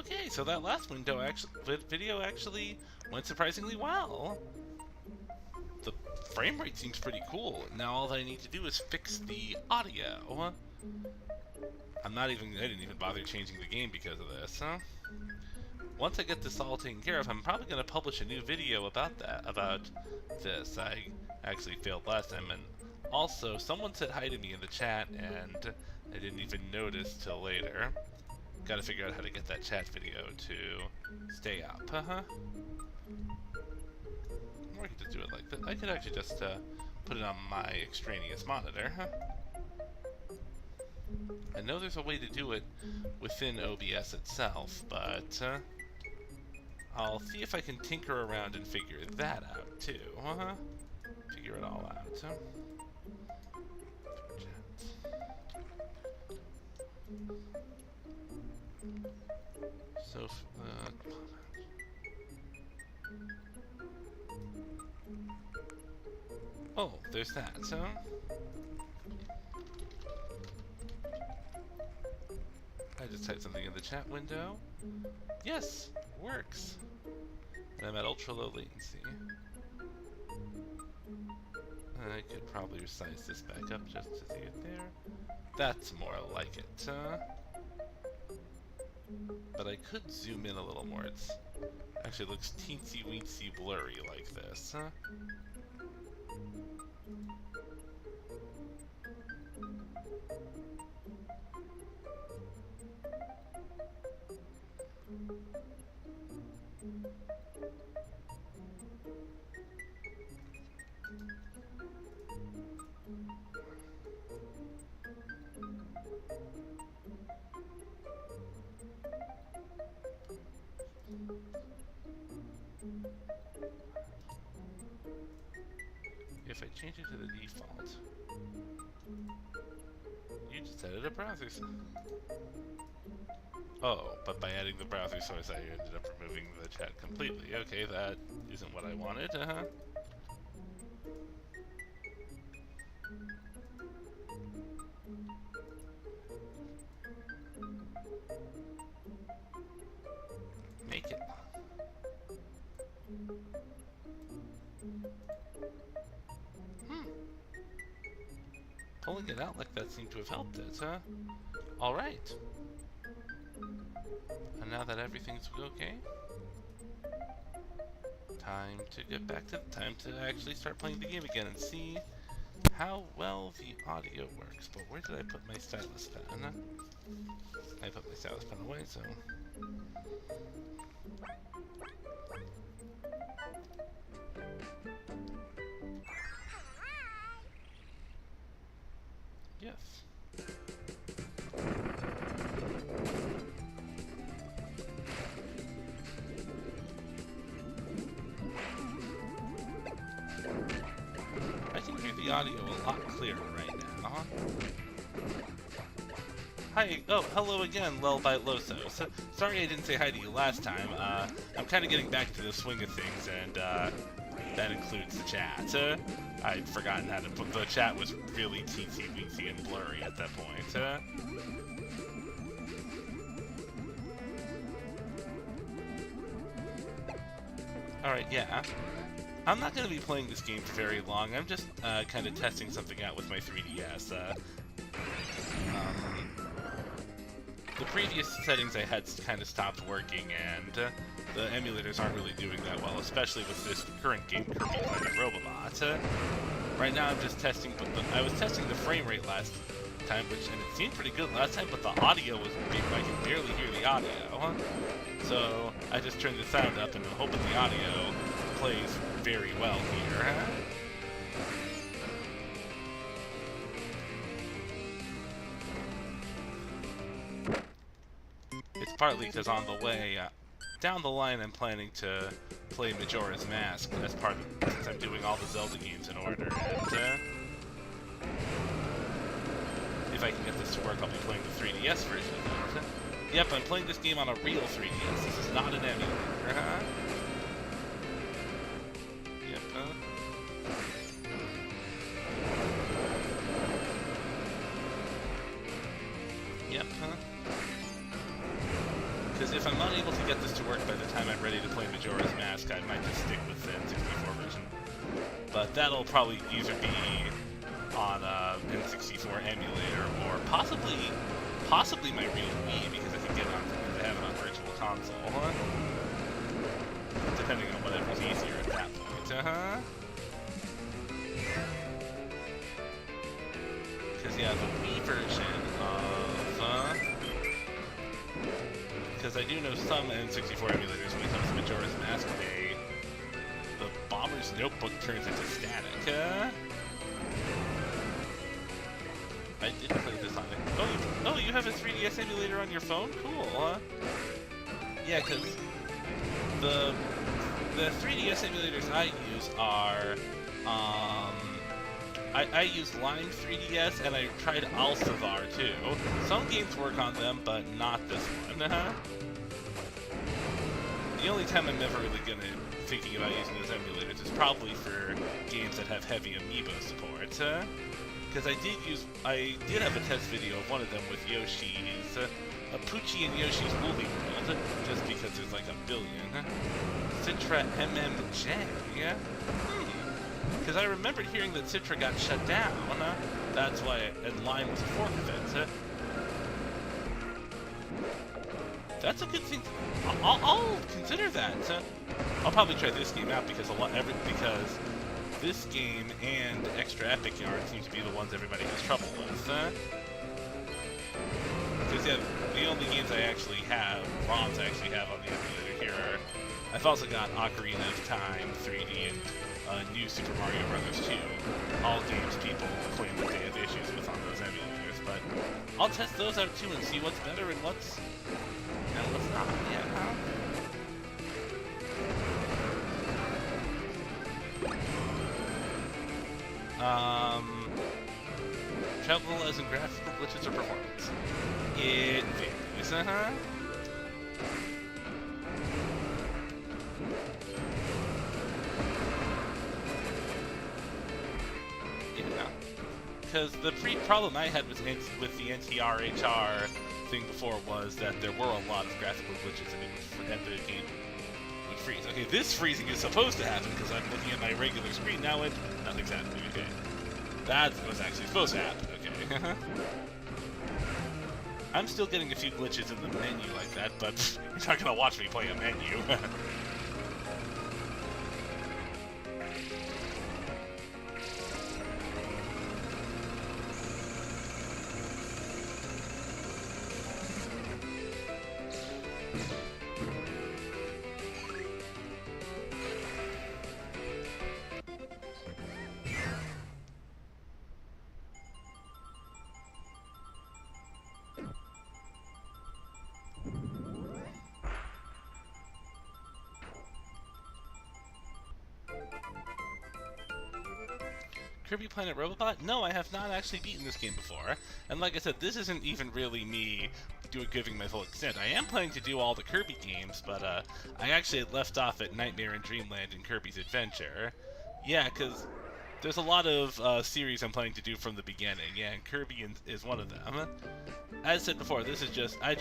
Okay, so that last video actually went surprisingly well. The frame rate seems pretty cool. Now all I need to do is fix the audio. I didn't even bother changing the game because of this, huh? Once I get this all taken care of, I'm probably going to publish a new video about this. I actually failed last time, and also, someone said hi to me in the chat, and I didn't even notice till later. Gotta figure out how to get that chat video to stay up, Or I could just do it like that. I could actually just put it on my extraneous monitor, I know there's a way to do it within OBS itself, but I'll see if I can tinker around and figure that out too, Figure it all out, So, oh, there's that, I just typed something in the chat window. Yes, works. And I'm at ultra low latency. I could probably resize this back up just to see it there. That's more like it. But I could zoom in a little more. It's actually looks teensy weensy blurry like this. If I change it to the default, you just added a browser source. Oh, but by adding the browser source, I ended up removing the chat completely. Okay, that isn't what I wanted, Make it. Pulling it out like that seemed to have helped it, Alright. And now that everything's okay, time to actually start playing the game again and see how well the audio works. But where did I put my stylus pen? I put my stylus pen away, so... Yes. I can hear the audio a lot clearer right now. Hi, oh, hello again, Lelbite Loso. Sorry I didn't say hi to you last time. I'm kind of getting back to the swing of things, and that includes the chat. I'd forgotten how to put the chat was really teensy-weensy and blurry at that point. Alright, yeah. I'm not going to be playing this game for very long. I'm just kind of testing something out with my 3DS. The previous settings I had kind of stopped working, and the emulators aren't really doing that well, especially with this current game, Kirby playing Robobot. Right now I'm just testing, I was testing the frame rate last time, and it seemed pretty good last time, but the audio was big. I can barely hear the audio. So I just turned the sound up, and I'm hoping the audio plays very well here. It's partly because on the way down the line I'm planning to play Majora's Mask as part of, since I'm doing all the Zelda games in order, and if I can get this to work, I'll be playing the 3DS version of it. Yep, I'm playing this game on a real 3DS. This is not an emulator. Yep. Yep. Because if I'm not able to get this to work by the time I'm ready to play Majora's Mask, I might just stick with the N64 version. But that'll probably either be on N64 emulator or possibly my real Wii, because I can get it on, because I have it on Virtual Console. Depending on whatever's easier at that point. Because yeah, the Wii version of because I do know some N64 emulators when it comes to Majora's Mask Day, the Bomber's Notebook turns into static. I did play this on it. Oh, you have a 3DS emulator on your phone? Cool. Yeah, because the 3DS emulators I use are, I use Lime 3DS, and I tried Alcivar too. Some games work on them, but not this one. The only time I'm ever really thinking about using those emulators is probably for games that have heavy amiibo support. Because I did have a test video of one of them with Yoshi's, Poochie and Yoshi's Woolly World, just because there's like a billion. Citra MMJ? Because I remembered hearing that Citra got shut down. That's why, and Lime was a fork of it. That's a good thing. I'll consider that. I'll probably try this game out because because this game and Extra Epic Yarn seem to be the ones everybody has trouble with. Because yeah, the only games I actually have, ROMs I actually have on the emulator here are, I've also got Ocarina of Time 3D and New Super Mario Bros. 2. All games people claim that they have issues with on those emulators, but I'll test those out too and see what's better and what's not. Yeah, Trouble as in graphical glitches or performance? It varies, Yeah. Because the problem I had with the NTRHR thing before was that there were a lot of graphical glitches and the game would freeze. Okay, this freezing is supposed to happen because I'm looking at my regular screen now and nothing's happening. Okay. That was actually supposed to happen. Okay. I'm still getting a few glitches in the menu like that, but you're not gonna watch me play a menu. Kirby Planet Robobot? No, I have not actually beaten this game before. And like I said, this isn't even really me giving my full extent. I am planning to do all the Kirby games, but I actually had left off at Nightmare in Dreamland and Kirby's Adventure. Yeah, because there's a lot of series I'm planning to do from the beginning. Yeah, and Kirby is one of them. As said before, this is just, I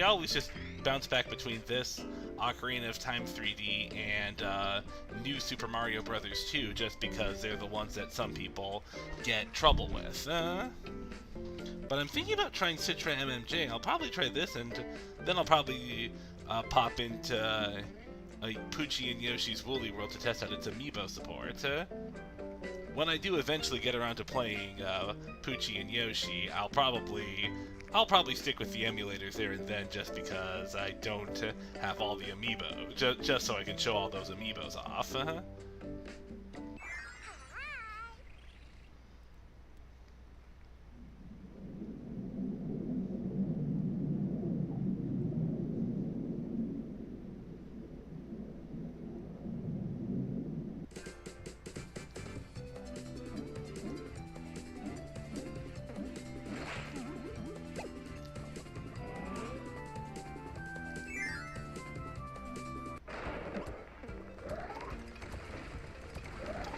always just bounce back between this, Ocarina of Time 3D, and New Super Mario Bros. 2, just because they're the ones that some people get trouble with. But I'm thinking about trying Citra MMJ. I'll probably try this, and then I'll probably pop into Poochie and Yoshi's Woolly World to test out its amiibo support. When I do eventually get around to playing Poochie and Yoshi, I'll probably stick with the emulators there and then, just because I don't have all the amiibo, just so I can show all those amiibos off.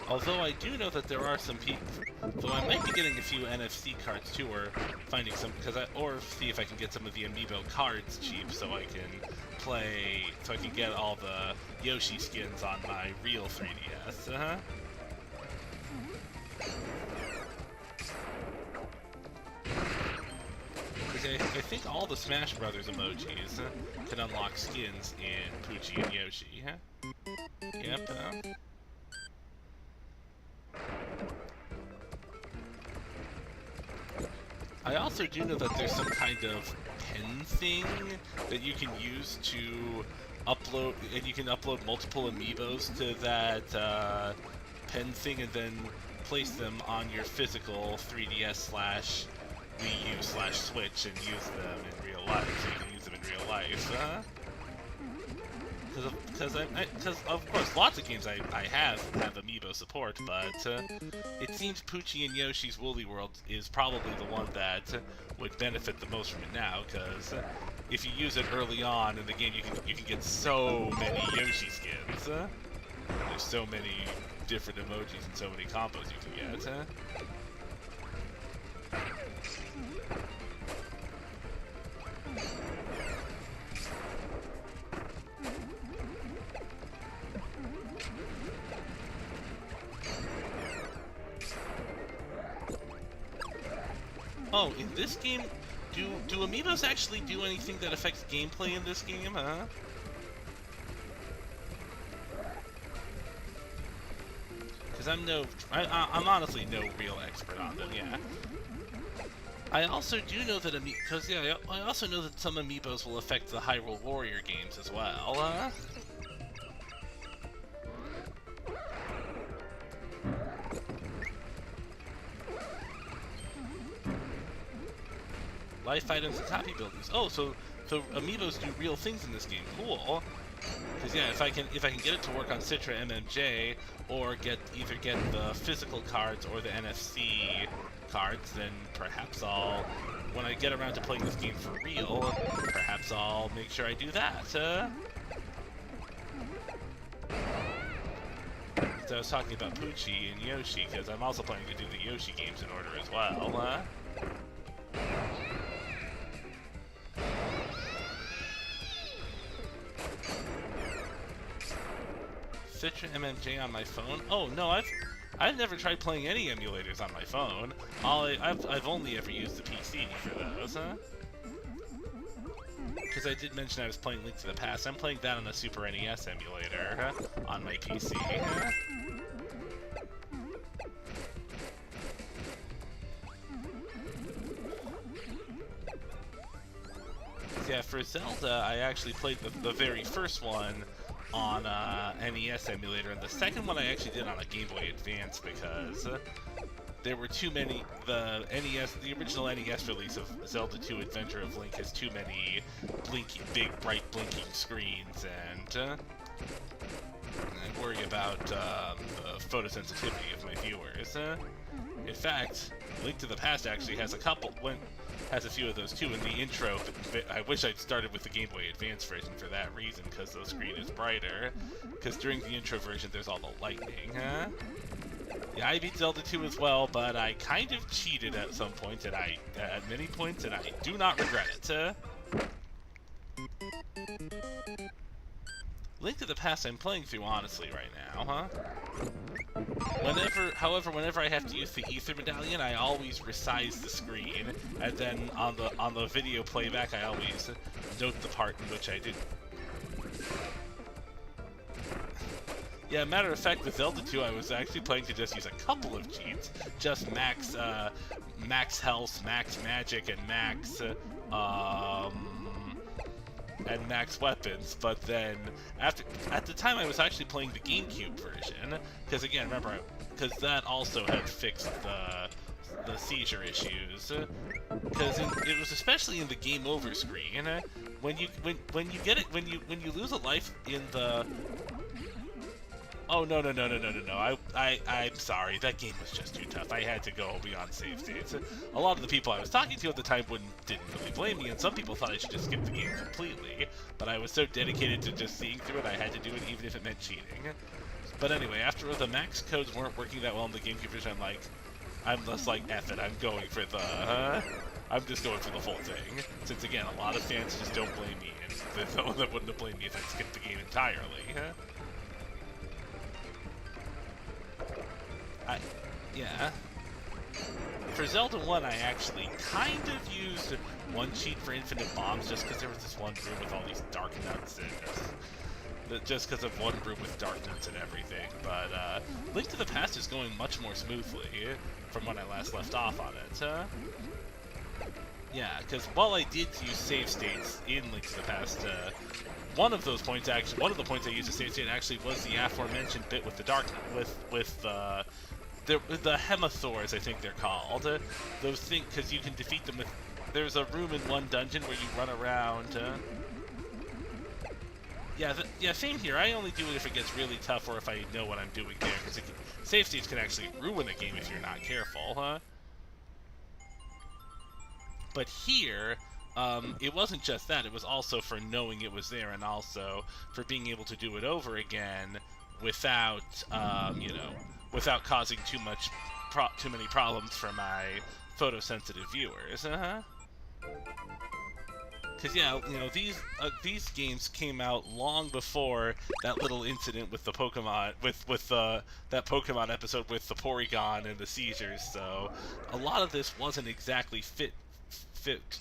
Although I do know that there are some people... Though I might be getting a few NFC cards too, or finding some, or see if I can get some of the amiibo cards cheap, so I can get all the Yoshi skins on my real 3DS. I think all the Smash Brothers emojis can unlock skins in Poochie and Yoshi. Yep. I also do know that there's some kind of pen thing that you can use to upload, and you can upload multiple amiibos to that pen thing and then place them on your physical 3DS / Wii U / Switch and use them in real life, so you can use them in real life. Because of course, lots of games I have amiibo support, but it seems Poochie and Yoshi's Woolly World is probably the one that would benefit the most from it now, because if you use it early on in the game, you can get so many Yoshi skins. There's so many different emojis and so many combos you can get. Oh, in this game, do amiibos actually do anything that affects gameplay in this game, huh? Because I'm honestly no real expert on them, yeah. I also do know that I also know that some amiibos will affect the Hyrule Warrior games as well, Life items and copy buildings. Oh, so amiibos do real things in this game. Cool. Because yeah, if I can get it to work on Citra MMJ, or either get the physical cards or the NFC cards, then perhaps when I get around to playing this game for real, perhaps I'll make sure I do that. So I was talking about Poochie and Yoshi, because I'm also planning to do the Yoshi games in order as well. Citra MMJ on my phone? Oh no, I've never tried playing any emulators on my phone. I've only ever used the PC for those, Because I did mention I was playing Link to the Past. I'm playing that on a Super NES emulator on my PC. Yeah, for Zelda, I actually played the very first one on NES emulator, and the second one I actually did on a Game Boy Advance because there were too many. The original NES release of Zelda 2: Adventure of Link has too many big, bright, blinking screens, and I worry about the photosensitivity of my viewers. In fact, Link to the Past actually has has a few of those too in the intro. I wish I'd started with the Game Boy Advance version for that reason, because the screen is brighter. Because during the intro version, there's all the lightning. Yeah, I beat Zelda 2 as well, but I kind of cheated at some point, and at many points, and I do not regret it. Link to the Past I'm playing through honestly right now, However, whenever I have to use the Ether Medallion, I always resize the screen, and then on the video playback, I always note the part in which I did. Yeah, matter of fact, with Zelda 2, I was actually planning to just use a couple of cheats, just max health, max magic, and max weapons, but then at the time I was actually playing the GameCube version, because again, remember, because that also had fixed the seizure issues, because it was especially in the game over screen, when you lose a life in the. Oh, no. I'm sorry. That game was just too tough. I had to go beyond save states. A lot of the people I was talking to at the time didn't really blame me, and some people thought I should just skip the game completely. But I was so dedicated to just seeing through it, I had to do it even if it meant cheating. But anyway, after the max codes weren't working that well in the GameCube version, I'm like, I'm just like, F it, I'm going for the, I'm just going for the full thing. Since again, a lot of fans just don't blame me, and there's no one that wouldn't have blamed me if I skipped the game entirely. Yeah. For Zelda 1, I actually kind of used one cheat for infinite bombs just because there was this one room with all these dark nuts and just because of one room with dark nuts and everything. But Link to the Past is going much more smoothly from when I last left off on it. Yeah, because while I did use save states in Link to the Past, one of the points I used to save state actually was the aforementioned bit with the dark with the Hemathors, I think they're called. Those things, because you can defeat them with. There's a room in one dungeon where you run around. Yeah, same here. I only do it if it gets really tough or if I know what I'm doing there, because save states can actually ruin a game if you're not careful, But here, it wasn't just that. It was also for knowing it was there, and also for being able to do it over again without, without causing too many problems for my photosensitive viewers. Because yeah, these games came out long before that little incident with the Pokemon, with that Pokemon episode with the Porygon and the seizures. So a lot of this wasn't exactly fit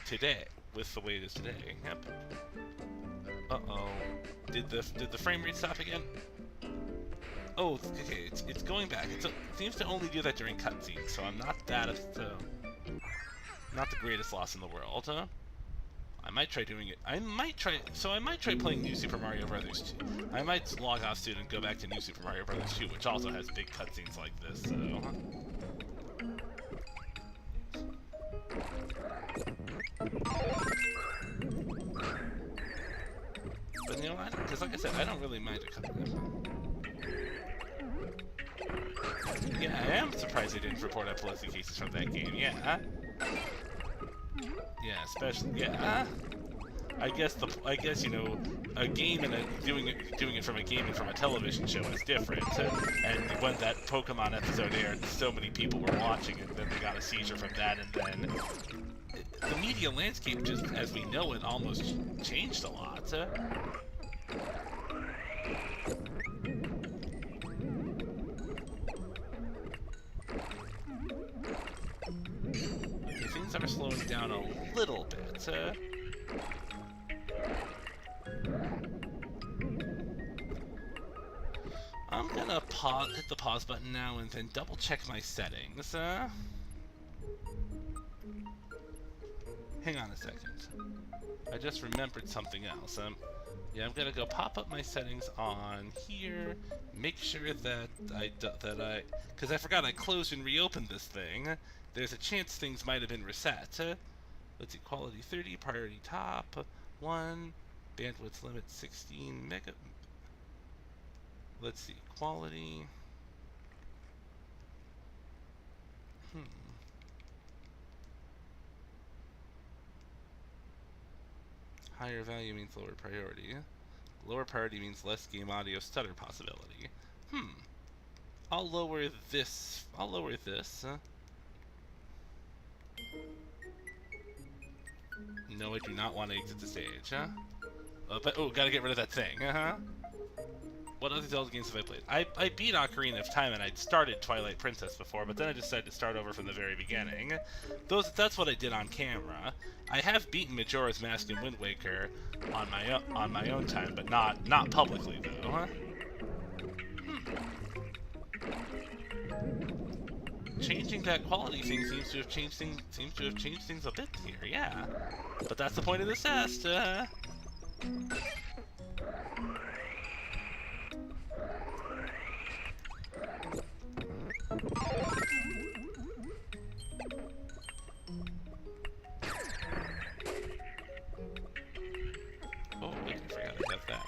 today with the way it is today. Yep. Uh-oh. Did the frame rate stop again? Oh, okay. It's going back. It seems to only do that during cutscenes, so I'm not not the greatest loss in the world, I might try doing it. I might try playing New Super Mario Bros. 2. I might log off soon and go back to New Super Mario Bros. 2, which also has big cutscenes like this, so. But you know what? Because like I said, I don't really mind a cutscene. Yeah, I am surprised they didn't report epilepsy cases from that game, yeah. Yeah, especially, yeah. I guess a game and doing it from a game and from a television show is different. And when that Pokemon episode aired, so many people were watching it, and then they got a seizure from that, and then the media landscape, just as we know it, almost changed a lot. Things are slowing down a little bit. I'm gonna hit the pause button now and then double check my settings. Hang on a second. I just remembered something else. Yeah, I'm gonna go pop up my settings on here. Make sure that because I forgot I closed and reopened this thing. There's a chance things might have been reset. Let's see, quality 30, priority top 1, bandwidth limit 16 mega. Let's see, quality. Higher value means lower priority. Lower priority means less game audio stutter possibility. I'll lower this. No, I do not want to exit the stage, but, gotta get rid of that thing, What other Zelda games have I played? I beat Ocarina of Time, and I'd started Twilight Princess before, but then I decided to start over from the very beginning. That's what I did on camera. I have beaten Majora's Mask and Wind Waker on my own time, but not publicly, though, Changing that quality thing seems to have changed things a bit here, yeah. But that's the point of this test. Oh, wait, I forgot I have that.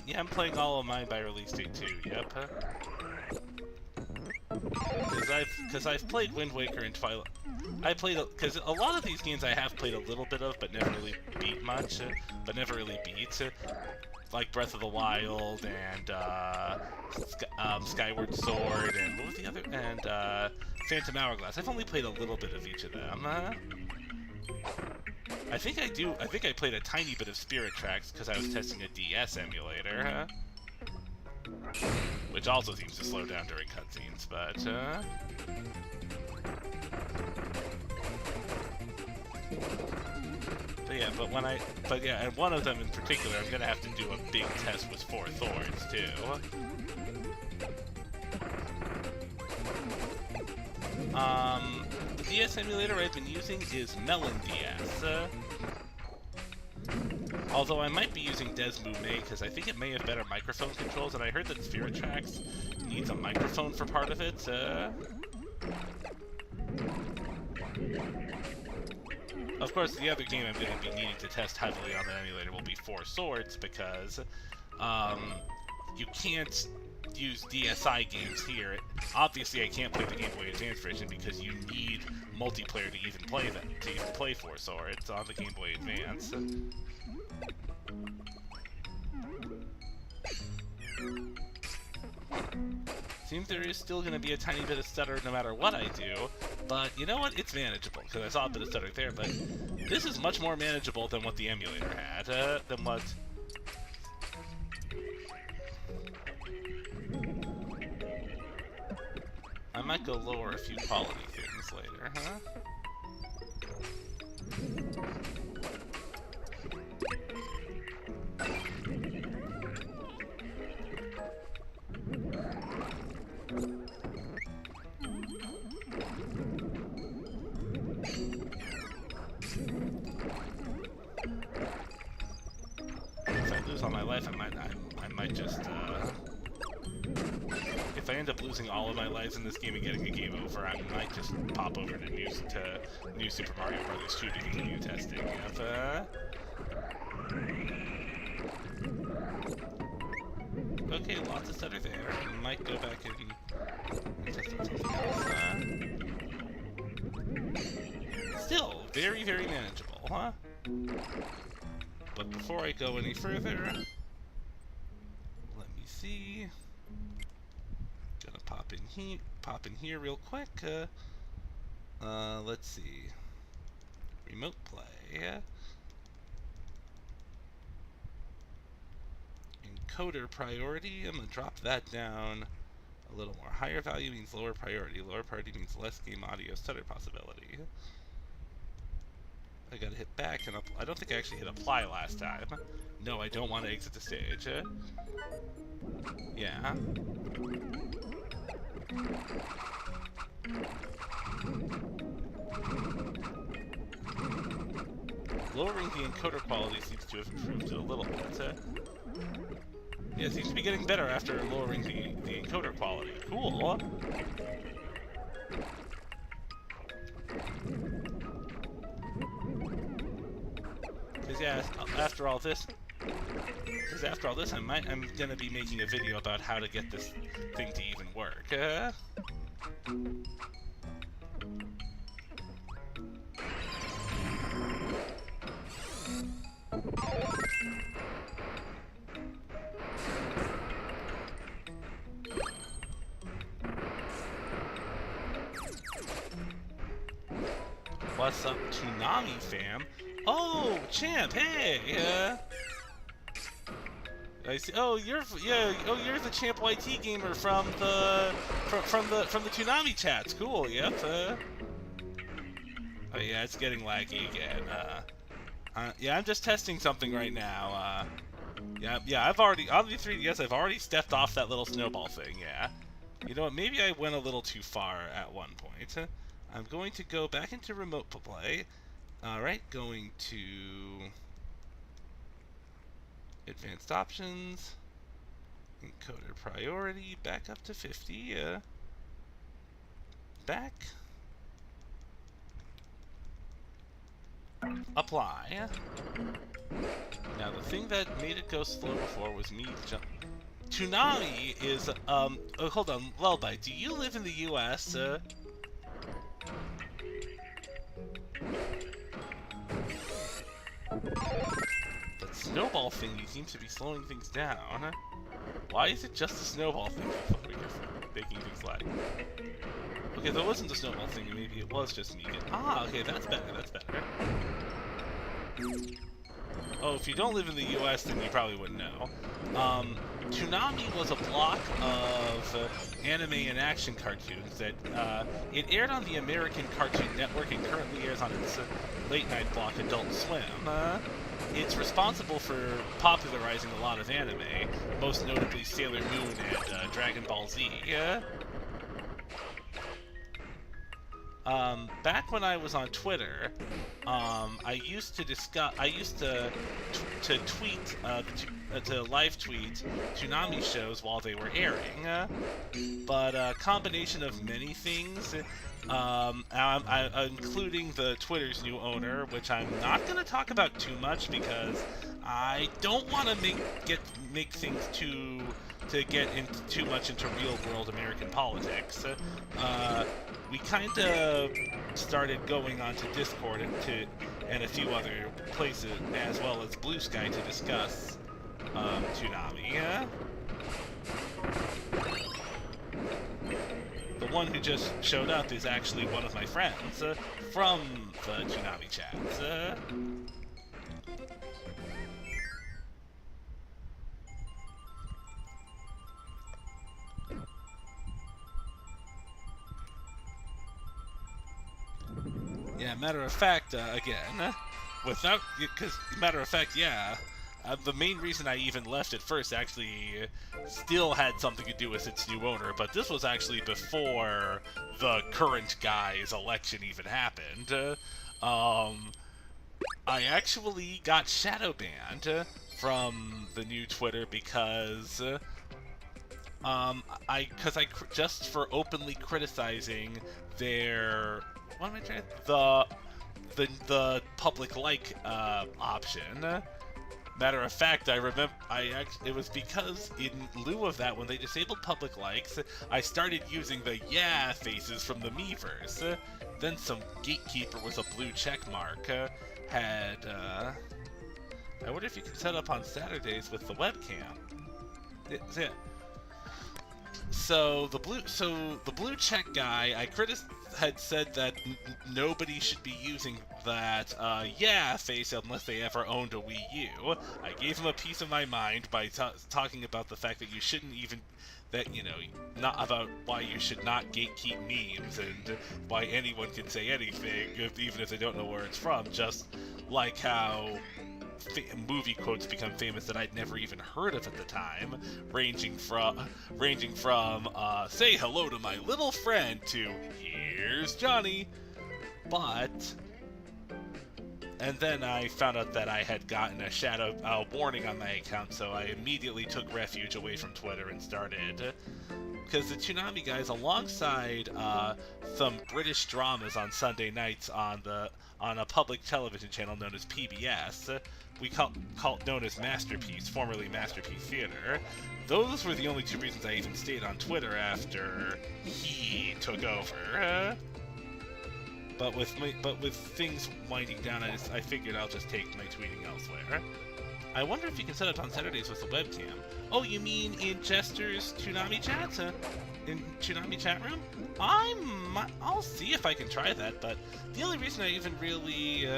yeah, I'm playing all of mine by release date too. Yep. Because I've played Wind Waker and Twilight. Because a lot of these games I have played a little bit of, but never really beat much. But never really beat. Like Breath of the Wild and Skyward Sword and what was the other? And Phantom Hourglass. I've only played a little bit of each of them. I think I played a tiny bit of Spirit Tracks because I was testing a DS emulator, which also seems to slow down during cutscenes. But yeah, and one of them in particular, I'm gonna have to do a big test with Four Thorns too. The DS emulator I've been using is Melon DS. Although I might be using Desmu May because I think it may have better microphone controls, and I heard that Spirit Tracks needs a microphone for part of it. Of course, the other game I'm going to be needing to test heavily on the emulator will be Four Swords, because you can't use DSi games here. Obviously, I can't play the Game Boy Advance version because you need multiplayer to even play them, to even play Four Swords on the Game Boy Advance. Seems there is still going to be a tiny bit of stutter no matter what I do, but you know what? It's manageable, because I saw a bit of stutter there, but this is much more manageable than what the emulator had, than what... I might go lower a few quality things later, huh? If I lose all my life, I might just, if I end up losing all of my lives in this game and getting a game over, I might just pop over to New Super Mario Bros. 2 to continue testing. Okay, lots of stutter there. I might go back and test something else. Still, very, very manageable, huh? But before I go any further, let me see. Gonna pop in here real quick. Let's see. Remote play. Encoder priority. I'm gonna drop that down a little more. Higher value means lower priority. Lower priority means less game audio stutter possibility. I gotta hit back and I don't think I actually hit apply last time. No, I don't want to exit the stage. Yeah. Lowering the encoder quality seems to have improved it a little bit. Yeah, it seems to be getting better after lowering the encoder quality. Cool. Because yeah, after all this, I'm gonna be making a video about how to get this thing to even work. What's up, Toonami fam? Oh, champ, hey! I see. Oh, you're the champ YT gamer from the Toonami chats. Cool. Yep. Oh yeah, it's getting laggy again. Yeah, I'm just testing something right now. Yeah, I've already on the 3DS. I've already stepped off that little snowball thing. Yeah. You know what? Maybe I went a little too far at one point. I'm going to go back into remote play. Alright, going to advanced options, encoder priority, back up to 50, back, apply. Now, the thing that made it go slow before was me Toonami is, oh, hold on, Lullaby, do you live in the US? The snowball thingy seems to be slowing things down. Why is it just the snowball thingy making things lag? Okay, that wasn't the snowball thingy, maybe it was just me. Ah, okay, that's better, that's better. Oh, if you don't live in the US, then you probably wouldn't know. Toonami was a block of anime and action cartoons that it aired on the American Cartoon Network and currently airs on its late-night block Adult Swim. It's responsible for popularizing a lot of anime, most notably Sailor Moon and Dragon Ball Z. Back when I was on Twitter, I used to tweet, to live tweet Toonami shows while they were airing, but a combination of many things, including the Twitter's new owner, which I'm not going to talk about too much because I don't want to make things get too much into real-world American politics. We kind of started going onto Discord and a few other places, as well as Blue Sky, to discuss Toonami. The one who just showed up is actually one of my friends from the Toonami chats. Yeah, matter of fact, again, the main reason I even left at first actually still had something to do with its new owner, but this was actually before the current guy's election even happened. I actually got shadow banned from the new Twitter because just for openly criticizing their the public like option. Matter of fact, I remember it was because in lieu of that, when they disabled public likes, I started using the yeah faces from the Miiverse. Then some gatekeeper with a blue check mark had. I wonder if you can set up on Saturdays with the webcam. So the blue check guy, had said that nobody should be using that yeah face unless they ever owned a Wii U. I gave him a piece of my mind by talking about the fact that you shouldn't even not about why you should not gatekeep memes and why anyone can say anything even if they don't know where it's from. Just like how movie quotes become famous that I'd never even heard of at the time, ranging from say hello to my little friend to here's Johnny. And then I found out that I had gotten a shadow warning on my account, so I immediately took refuge away from Twitter and started, because the Toonami guys, alongside some British dramas on Sunday nights on a public television channel known as PBS, known as Masterpiece, formerly Masterpiece Theater. Those were the only two reasons I even stayed on Twitter after he took over. But with things winding down, I figured I'll just take my tweeting elsewhere. I wonder if you can set up on Saturdays with a webcam. Oh, you mean in Jester's Toonami chat? In Toonami chat room? I'll see if I can try that, but the only reason I even really,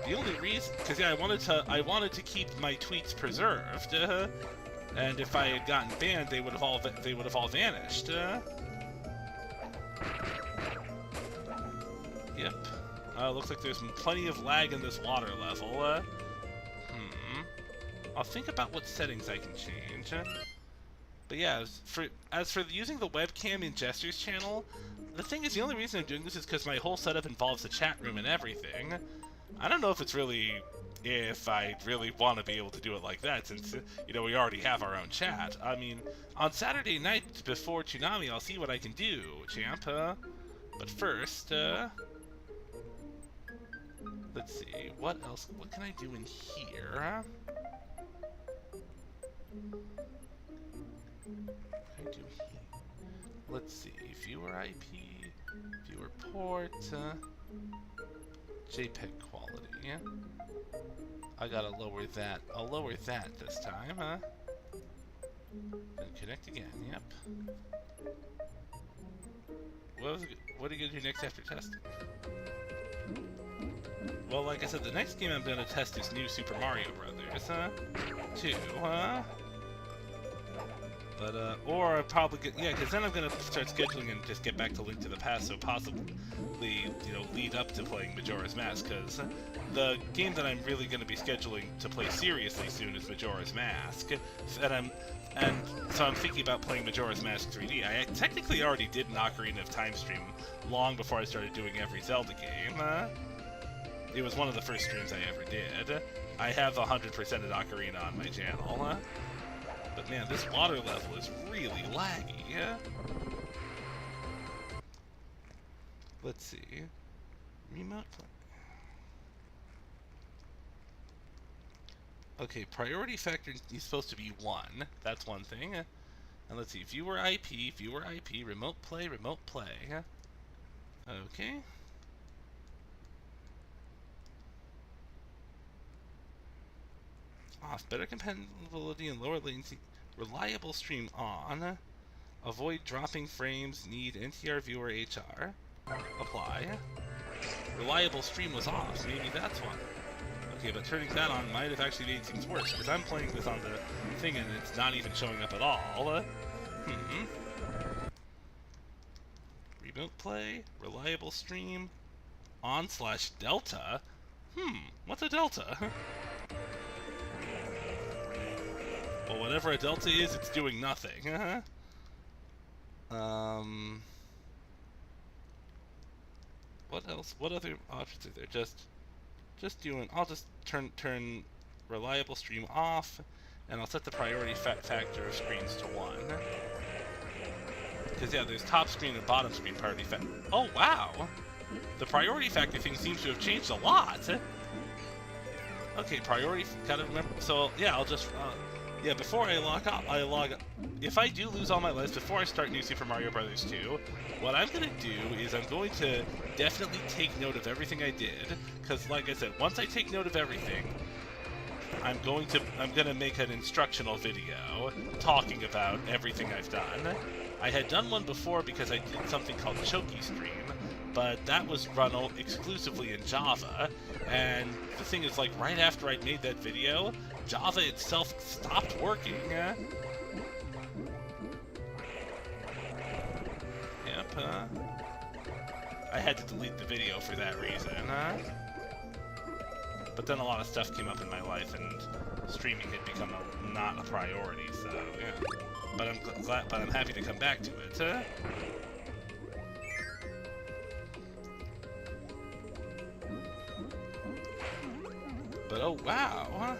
because yeah, I wanted to keep my tweets preserved, and if I had gotten banned, they would have all vanished. Yep. Looks like there's plenty of lag in this water level. I'll think about what settings I can change. But yeah, as for using the webcam in Jester's channel, the thing is, the only reason I'm doing this is because my whole setup involves the chat room and everything. I don't know if I really want to be able to do it like that, since, we already have our own chat. I mean, on Saturday night before Toonami, I'll see what I can do, champ. But first, Let's see, what else? What can I do in here? What can I do here? Let's see, viewer IP, viewer port, JPEG quality. I gotta lower that. I'll lower that this time, huh? Then connect again. Yep. What are you gonna do next after testing? Well, like I said, the next game I'm gonna test is New Super Mario Brothers, 2, But, or I'll probably get, yeah, because then I'm gonna start scheduling and just get back to Link to the Past, so possibly, you know, lead up to playing Majora's Mask, because the game that I'm really gonna be scheduling to play seriously soon is Majora's Mask, and so I'm thinking about playing Majora's Mask 3D. I technically already did an Ocarina of Time stream long before I started doing every Zelda game. It was one of the first streams I ever did. I have 100%ed Ocarina on my channel. But man, this water level is really laggy. Let's see. Remote play. Okay, priority factor is supposed to be 1. That's one thing. And let's see, viewer IP, remote play. Okay. Off, better compatibility and lower latency. Reliable stream on. Avoid dropping frames, need NTR viewer HR. Apply. Reliable stream was off, maybe that's one. Okay, but turning that on might have actually made things worse, because I'm playing this on the thing and it's not even showing up at all. Remote play, reliable stream, on/delta. What's a delta? Well, whatever a delta is, it's doing nothing. What else? What other options are there? Just doing. I'll just turn reliable stream off, and I'll set the priority factor of screens to 1. Because yeah, there's top screen and bottom screen priority factor. Oh wow, the priority factor thing seems to have changed a lot. Okay, priority. Gotta remember. So yeah, I'll just. Yeah, before I log out, if I do lose all my lives before I start New Super Mario Brothers 2, what I'm going to do is I'm going to definitely take note of everything I did, because like I said, once I take note of everything, I'm going to make an instructional video talking about everything I've done. I had done one before because I did something called Choki Stream, but that was run exclusively in Java, and the thing is, like, right after I made that video, Java itself stopped working. Yep, I had to delete the video for that reason, But then a lot of stuff came up in my life, and streaming had become not a priority, so, yeah. But I'm happy to come back to it, But oh wow,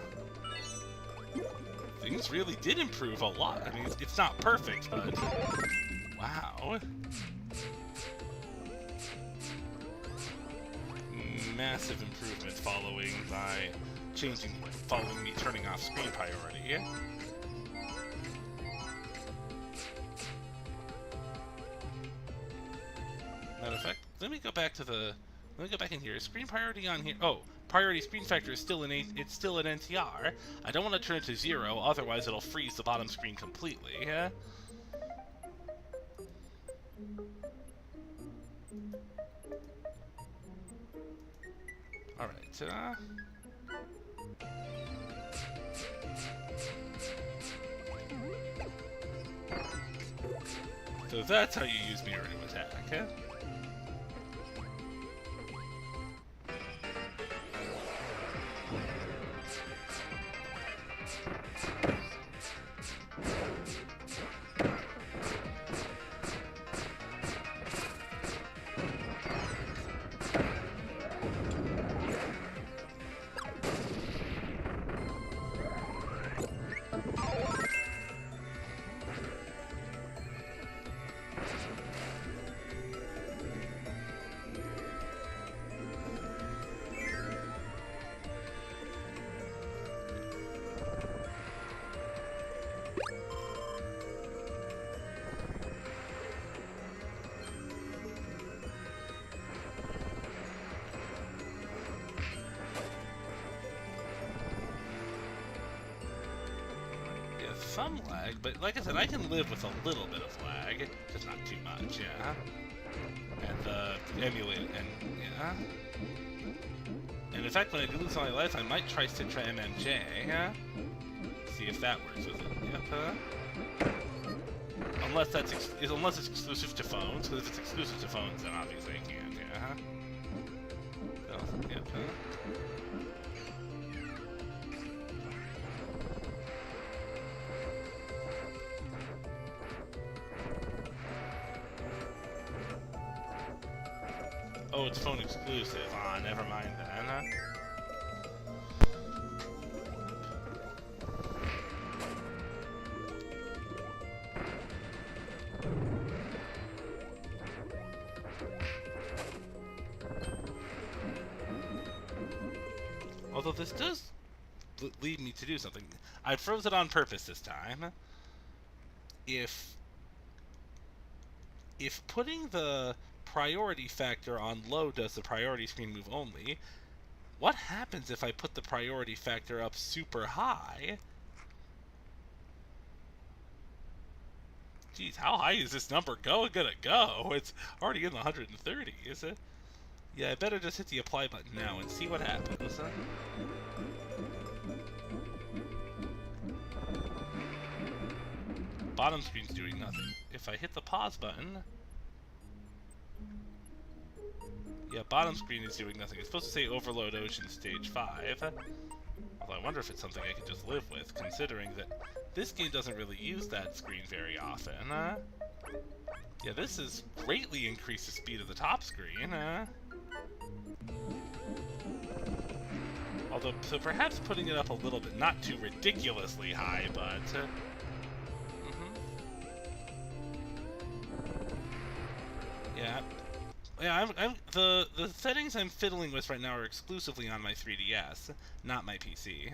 things really did improve a lot. I mean, it's not perfect, but wow. Massive improvement following me turning off screen priority. Matter of fact, let me go back in here. Is screen priority on here? Oh, priority screen factor is still it's still an NTR. I don't want to turn it to 0, otherwise it'll freeze the bottom screen completely. Alright, so that's how you use mirror to attack, some lag, but like I said, I can live with a little bit of lag, just not too much, yeah. And the emulate, and yeah. And in fact, when I do lose all my life, I might try Citra MMJ, yeah? See if that works with it, yep, unless it's exclusive to phones, because if it's exclusive to phones, then obviously I can't, yeah. So, yep, Oh, it's phone exclusive. Ah, never mind then. Although this does lead me to do something. I froze it on purpose this time. If putting the priority factor on low does the priority screen move only, what happens if I put the priority factor up super high? Geez, how high is this number gonna go? It's already in the 130, is it? Yeah, I better just hit the apply button now and see what happens. Bottom screen's doing nothing. If I hit the pause button... Yeah, bottom screen is doing nothing. It's supposed to say Overload Ocean Stage 5. Although I wonder if it's something I can just live with, considering that this game doesn't really use that screen very often. Yeah, this has greatly increased the speed of the top screen. Although, so perhaps putting it up a little bit, not too ridiculously high, but... Yeah. Yeah, the settings I'm fiddling with right now are exclusively on my 3DS, not my PC.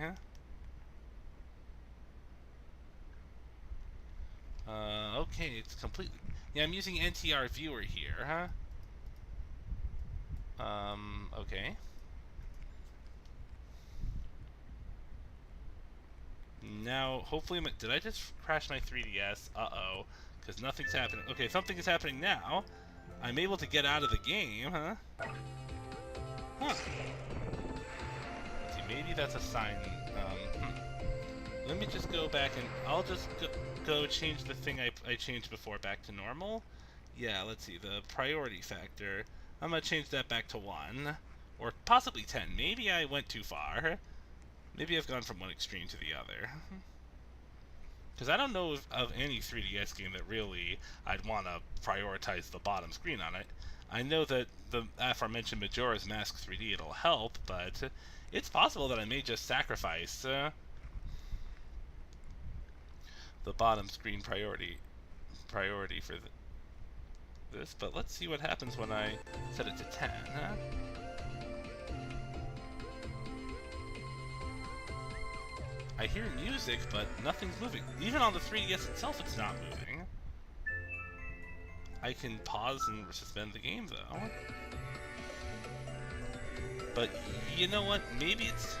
Okay, it's completely... Yeah, I'm using NTR Viewer here, okay. Now, hopefully... Did I just crash my 3DS? Uh-oh. Because nothing's happening. Okay, something is happening now. I'm able to get out of the game, Huh. Let's see, maybe that's a sign. Let me just go back and... I'll just go change the thing I changed before back to normal. Yeah, let's see, the priority factor. I'm going to change that back to 1. Or possibly 10. Maybe I went too far. Maybe I've gone from one extreme to the other. Because I don't know of any 3DS game that really I'd want to prioritize the bottom screen on it. I know that the aforementioned Majora's Mask 3D, it'll help, but it's possible that I may just sacrifice the bottom screen priority for this. But let's see what happens when I set it to 10. I hear music, but nothing's moving. Even on the 3DS itself, it's not moving. I can pause and suspend the game, though. But, you know what? Maybe it's...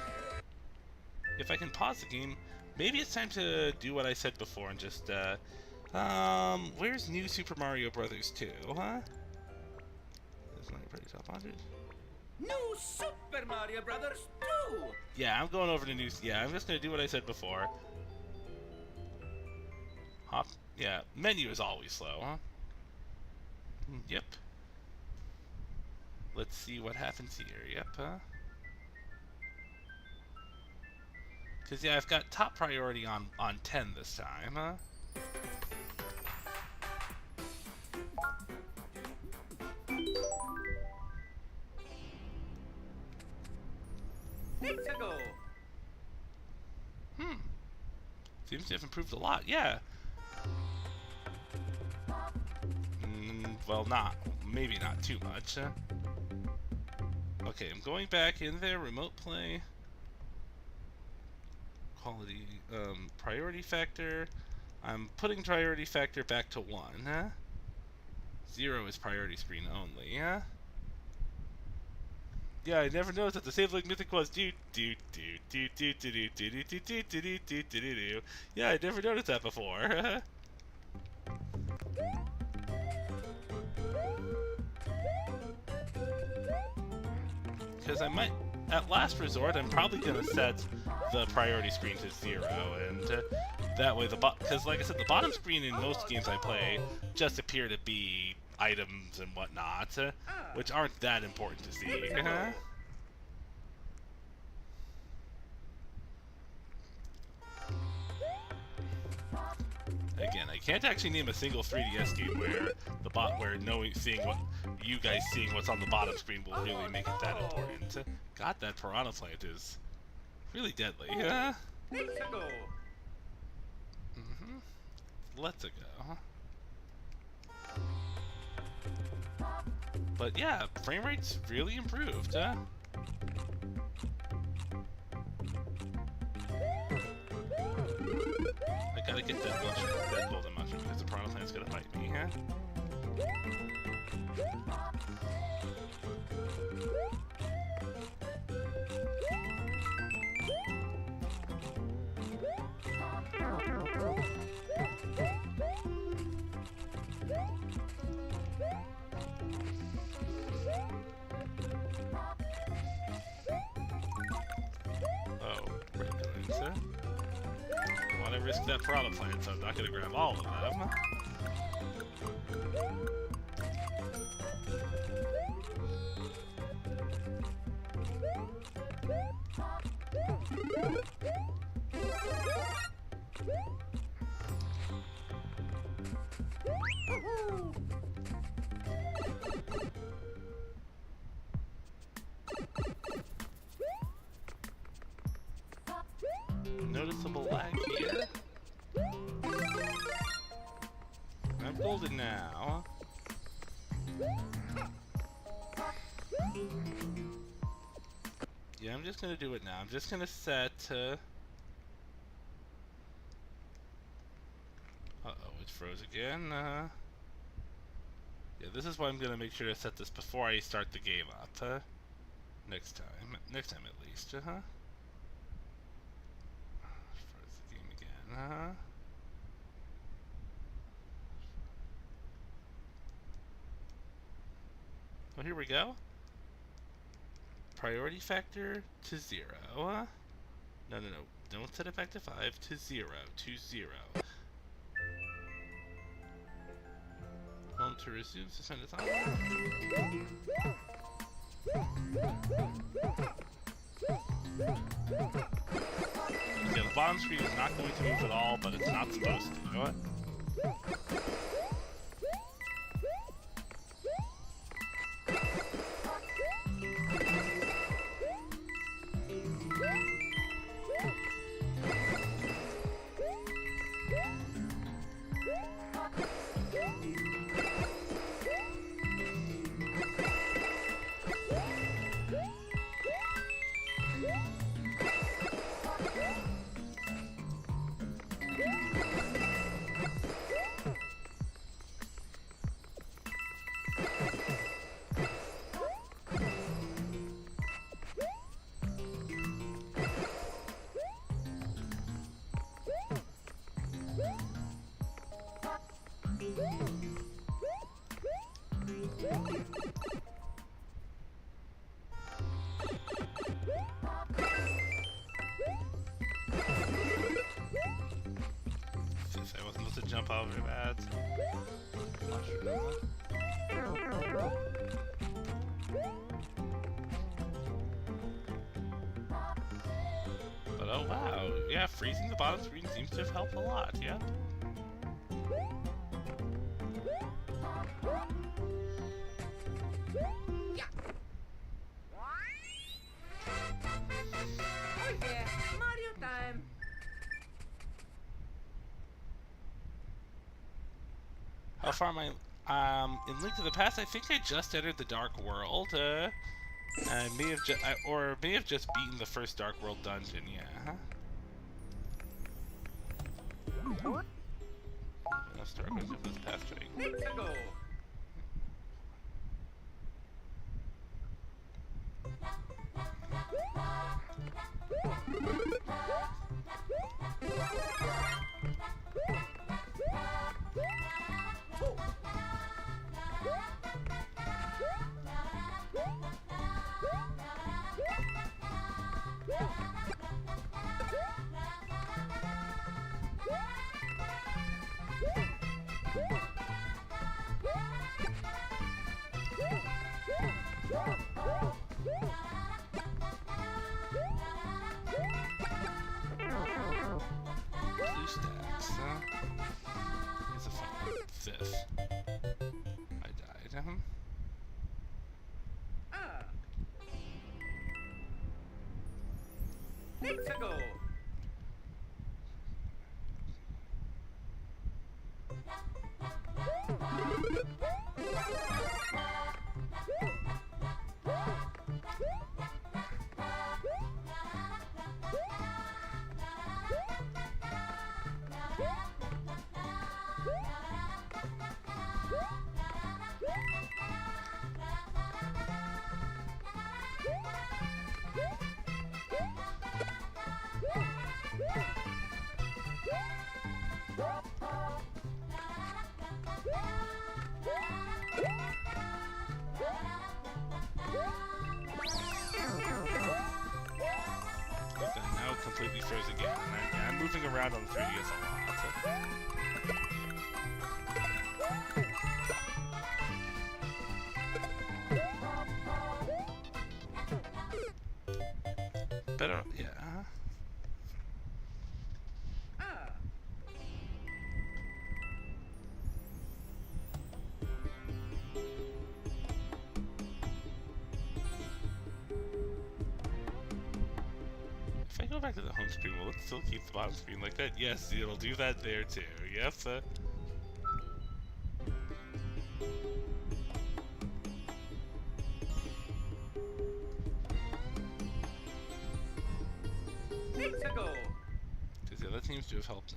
If I can pause the game, maybe it's time to do what I said before and just, where's New Super Mario Brothers 2, huh? Isn't that pretty top 100? New Super Mario Brothers 2! Yeah, I'm going over to new... Yeah, I'm just going to do what I said before. Hop... Yeah, menu is always slow, huh? Yep. Let's see what happens here. Yep, Because, yeah, I've got top priority on 10 this time, Seems to have improved a lot, yeah. Well, maybe not too much. Okay, I'm going back in there, remote play. Quality, priority factor. I'm putting priority factor back to 1, 0 is priority screen only, Yeah, I never noticed that the save like mythic was do do do do do do do do do do do do do do do. Yeah, I never noticed that before. Because I might, at last resort, I'm probably gonna set the priority screen to 0, and that way because like I said, the bottom screen in most games I play just appear to be items and whatnot, which aren't that important to see. Again, I can't actually name a single 3DS game where you guys seeing what's on the bottom screen will really make it that important. God, that piranha plant is really deadly. Let's go. But yeah, frame rate's really improved. I gotta get that golden mushroom because the piranha plant's gonna fight me, Oh, red coins, I want to risk that piranha plant, so I'm not gonna grab all of them. Noticeable lag here. I'm golden now. Yeah, I'm just gonna do it now. I'm just gonna set. Uh-oh, it froze again. Yeah, this is why I'm gonna make sure to set this before I start the game up. Next time at least. Froze the game again. Oh, here we go. Priority factor to 0. No. Don't set it back to 5. To 0. To 0. Home to resume. Suspend its on. Yeah, the bottom screen is not going to move at all, but it's not supposed to. You know what? I wasn't supposed to jump over that. But oh wow, yeah, freezing the bottom screen seems to have helped a lot, yeah. Oh yeah, Mario time. How far am I? In Link to the Past, I think I just entered the Dark World. I may have just beaten the first Dark World dungeon. Yeah. Let's start with this past train. Let's go. Blue stacks, huh? Here's a fun one. Fifth. I died. Let's go. Now it completely froze again. And I'm moving around on the 3DS a lot. Better, yeah. If I go back to the home screen, will it still keep the bottom screen like that? Yes, it'll do that there too. Yep. Let's go. Because yeah, that seems to have helped.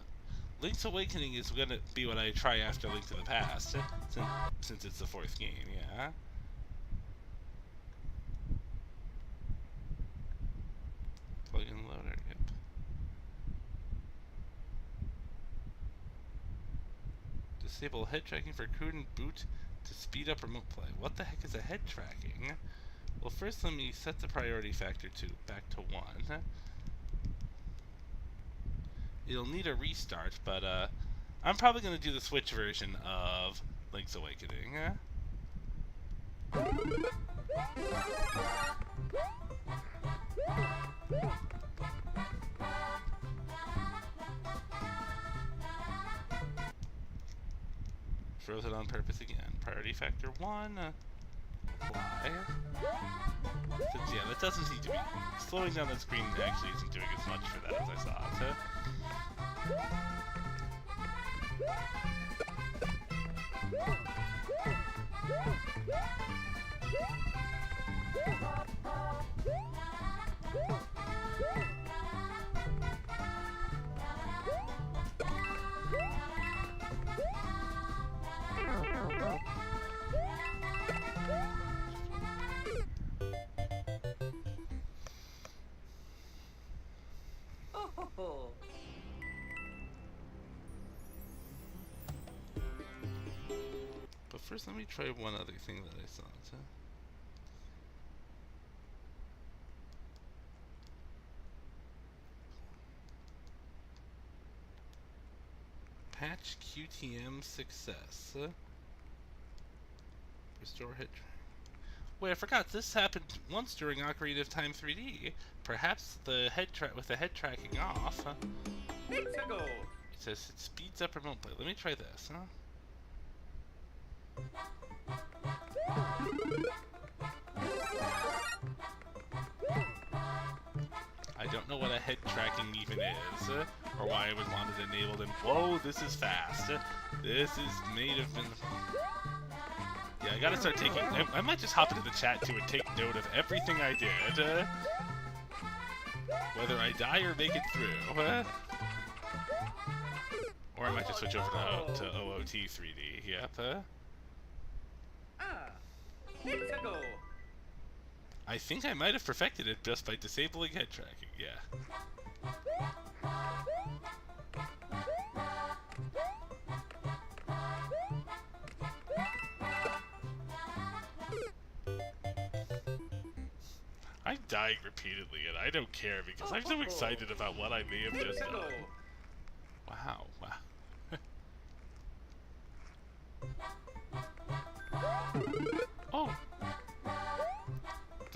Link's Awakening is gonna be what I try after Link to the Past, since it's the 4th game, yeah. Plug-in loader, yep. Disable head tracking for Kuden boot to speed up remote play. What the heck is a head tracking? Well, first let me set the priority factor to back to 1. It'll need a restart, but I'm probably going to do the Switch version of Link's Awakening. Froze it on purpose again. Priority factor 1. Apply. Since, yeah, that doesn't seem to be slowing down the screen. Actually, isn't doing as much for that as I thought. Oh. But first, let me try one other thing that I saw. Patch QTM success. Restore hit track. Wait, I forgot. This happened once during Ocarina of Time 3D. Perhaps the head with the head tracking off. Let's go. It says it speeds up remote play. Let me try this, huh? I don't know what a head tracking even is, or why I would want it enabled. And whoa, this is fast. This is made of. Yeah, I gotta start taking. I might just hop into the chat too and take note of everything I did, whether I die or make it through. Or I might just switch over to OOT 3D. Yep. Let's go. I think I might have perfected it just by disabling head tracking, yeah. I'm dying repeatedly, and I don't care because I'm so excited about what I may have just done. Wow, wow.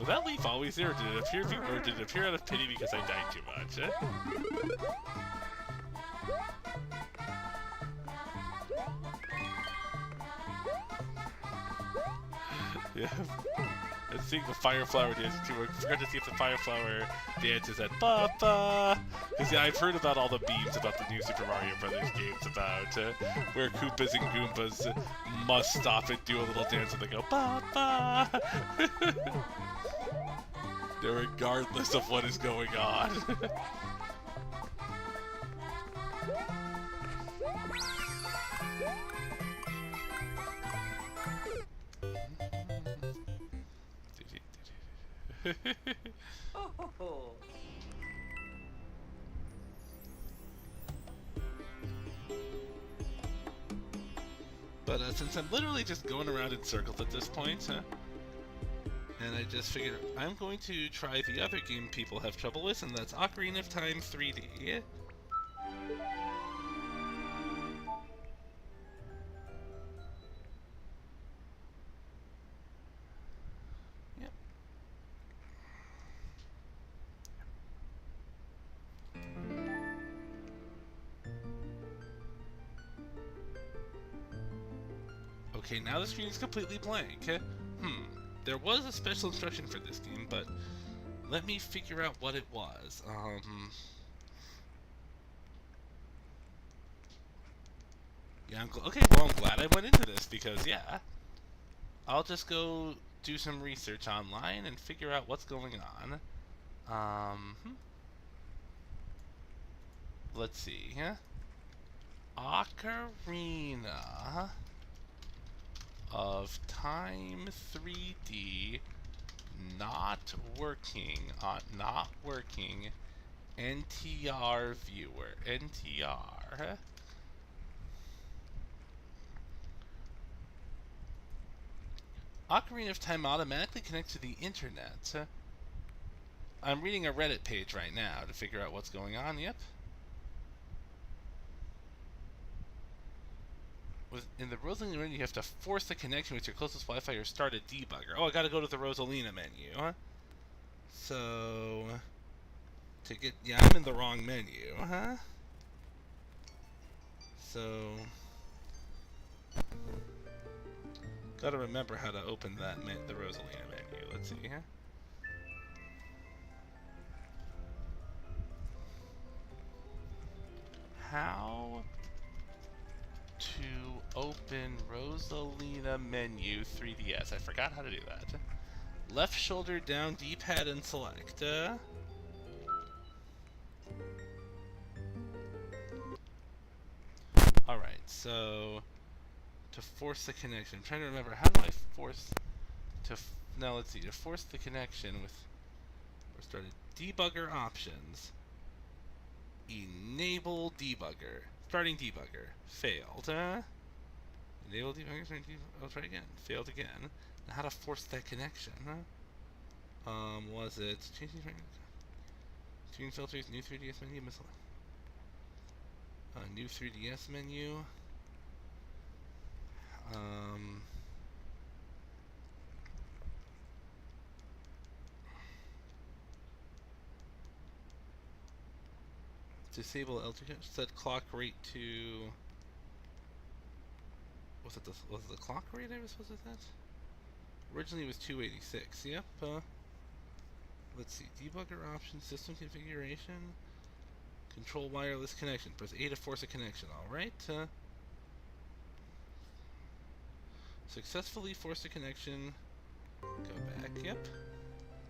Was that leaf always there, or did it appear out of pity because I died too much? Yeah. And seeing the fire flower dance too. I forgot to see if the fire flower dances at Papa. Because yeah, I've heard about all the memes about the new Super Mario Brothers games about where Koopas and Goombas must stop and do a little dance and they go Papa. Regardless of what is going on. Oh, ho, ho. But since I'm literally just going around in circles at this point, and I just figured I'm going to try the other game people have trouble with, and that's Ocarina of Time 3D. Yep. Okay, now the screen is completely blank. There was a special instruction for this game, but let me figure out what it was. Yeah, okay, well, I'm glad I went into this, because, yeah. I'll just go do some research online and figure out what's going on. Let's see, Ocarina of Time 3D not working, NTR viewer, NTR. Ocarina of Time automatically connects to the internet. I'm reading a Reddit page right now to figure out what's going on, yep. In the Rosalina menu, you have to force the connection with your closest Wi-Fi or start a debugger. Oh, I gotta go to the Rosalina menu, So, to get, yeah, I'm in the wrong menu, So, gotta remember how to open that the Rosalina menu. Let's see, How to open Rosalina menu 3DS. I forgot how to do that. Left shoulder down, D-pad, and select. Alright, so to force the connection. I'm trying to remember, how do I force to... Now let's see, to force the connection with... We're started debugger options. Enable debugger. Starting debugger. Failed. Enable debugger. I'll try again. Failed again. Now how to force that connection? Was it changing screen filters? New 3DS menu. New 3DS menu. Disable LTO. Set clock rate to. Was it the clock rate I was supposed to set? Originally it was 286. Yep. Let's see. Debugger options. System configuration. Control wireless connection. Press A to force a connection. All right. Successfully force a connection. Go back. Yep.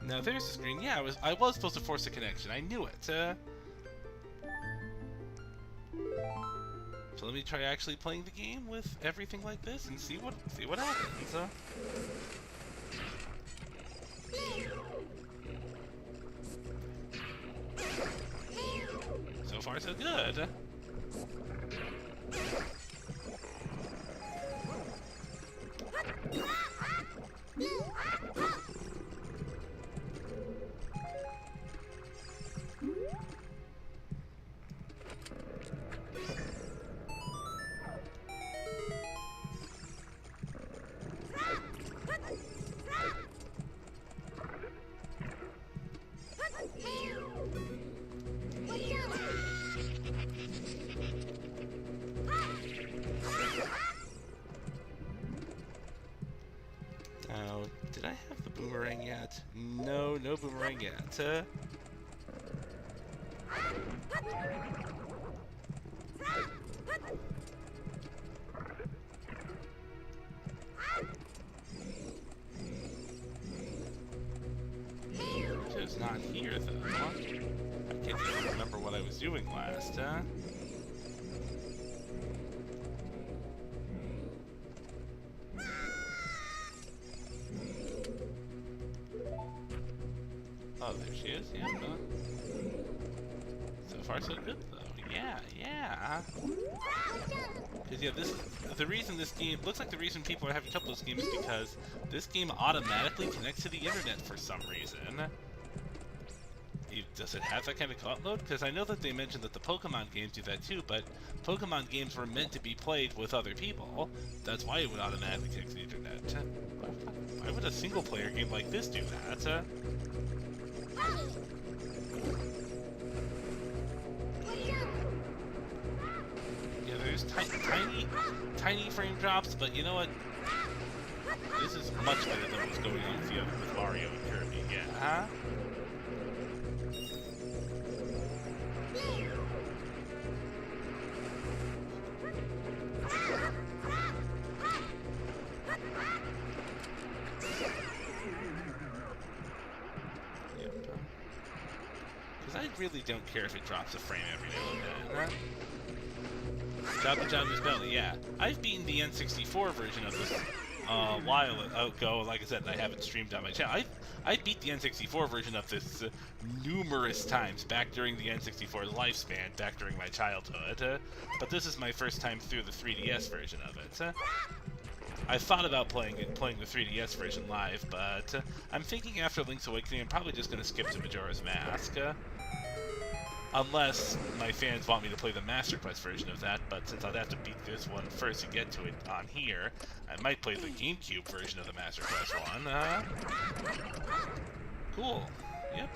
Now there's the screen. Yeah, I was supposed to force a connection. I knew it. So let me try actually playing the game with everything like this and see what happens. So far so good. Did I have the boomerang yet? No, no boomerang yet. It's not here, though. I can't even remember what I was doing last, Oh, there she is. Yeah. So far, so good, though. Yeah, yeah. Because, yeah, this is the reason this game looks like the reason people are having trouble with this game is because this game automatically connects to the internet for some reason. Does it have that kind of co-op mode? Because I know that they mentioned that the Pokemon games do that too, but Pokemon games were meant to be played with other people. That's why it would automatically connect to the internet. Why would a single-player game like this do that? Yeah, there's tiny frame drops, but you know what? This is much better than what's going on with Mario and Kirby. Yeah, huh? I really don't care if it drops a frame every now and then. Jabba Jabba's Belly, yeah. I've beaten the N64 version of this a while ago. Like I said, I haven't streamed on my channel. I beat the N64 version of this numerous times back during the N64 lifespan, back during my childhood. But this is my first time through the 3DS version of it. I thought about playing the 3DS version live, but I'm thinking after Link's Awakening, I'm probably just going to skip to Majora's Mask. Unless my fans want me to play the Master Quest version of that, but since I'd have to beat this one first to get to it on here, I might play the GameCube version of the Master Quest one. Cool. Yep.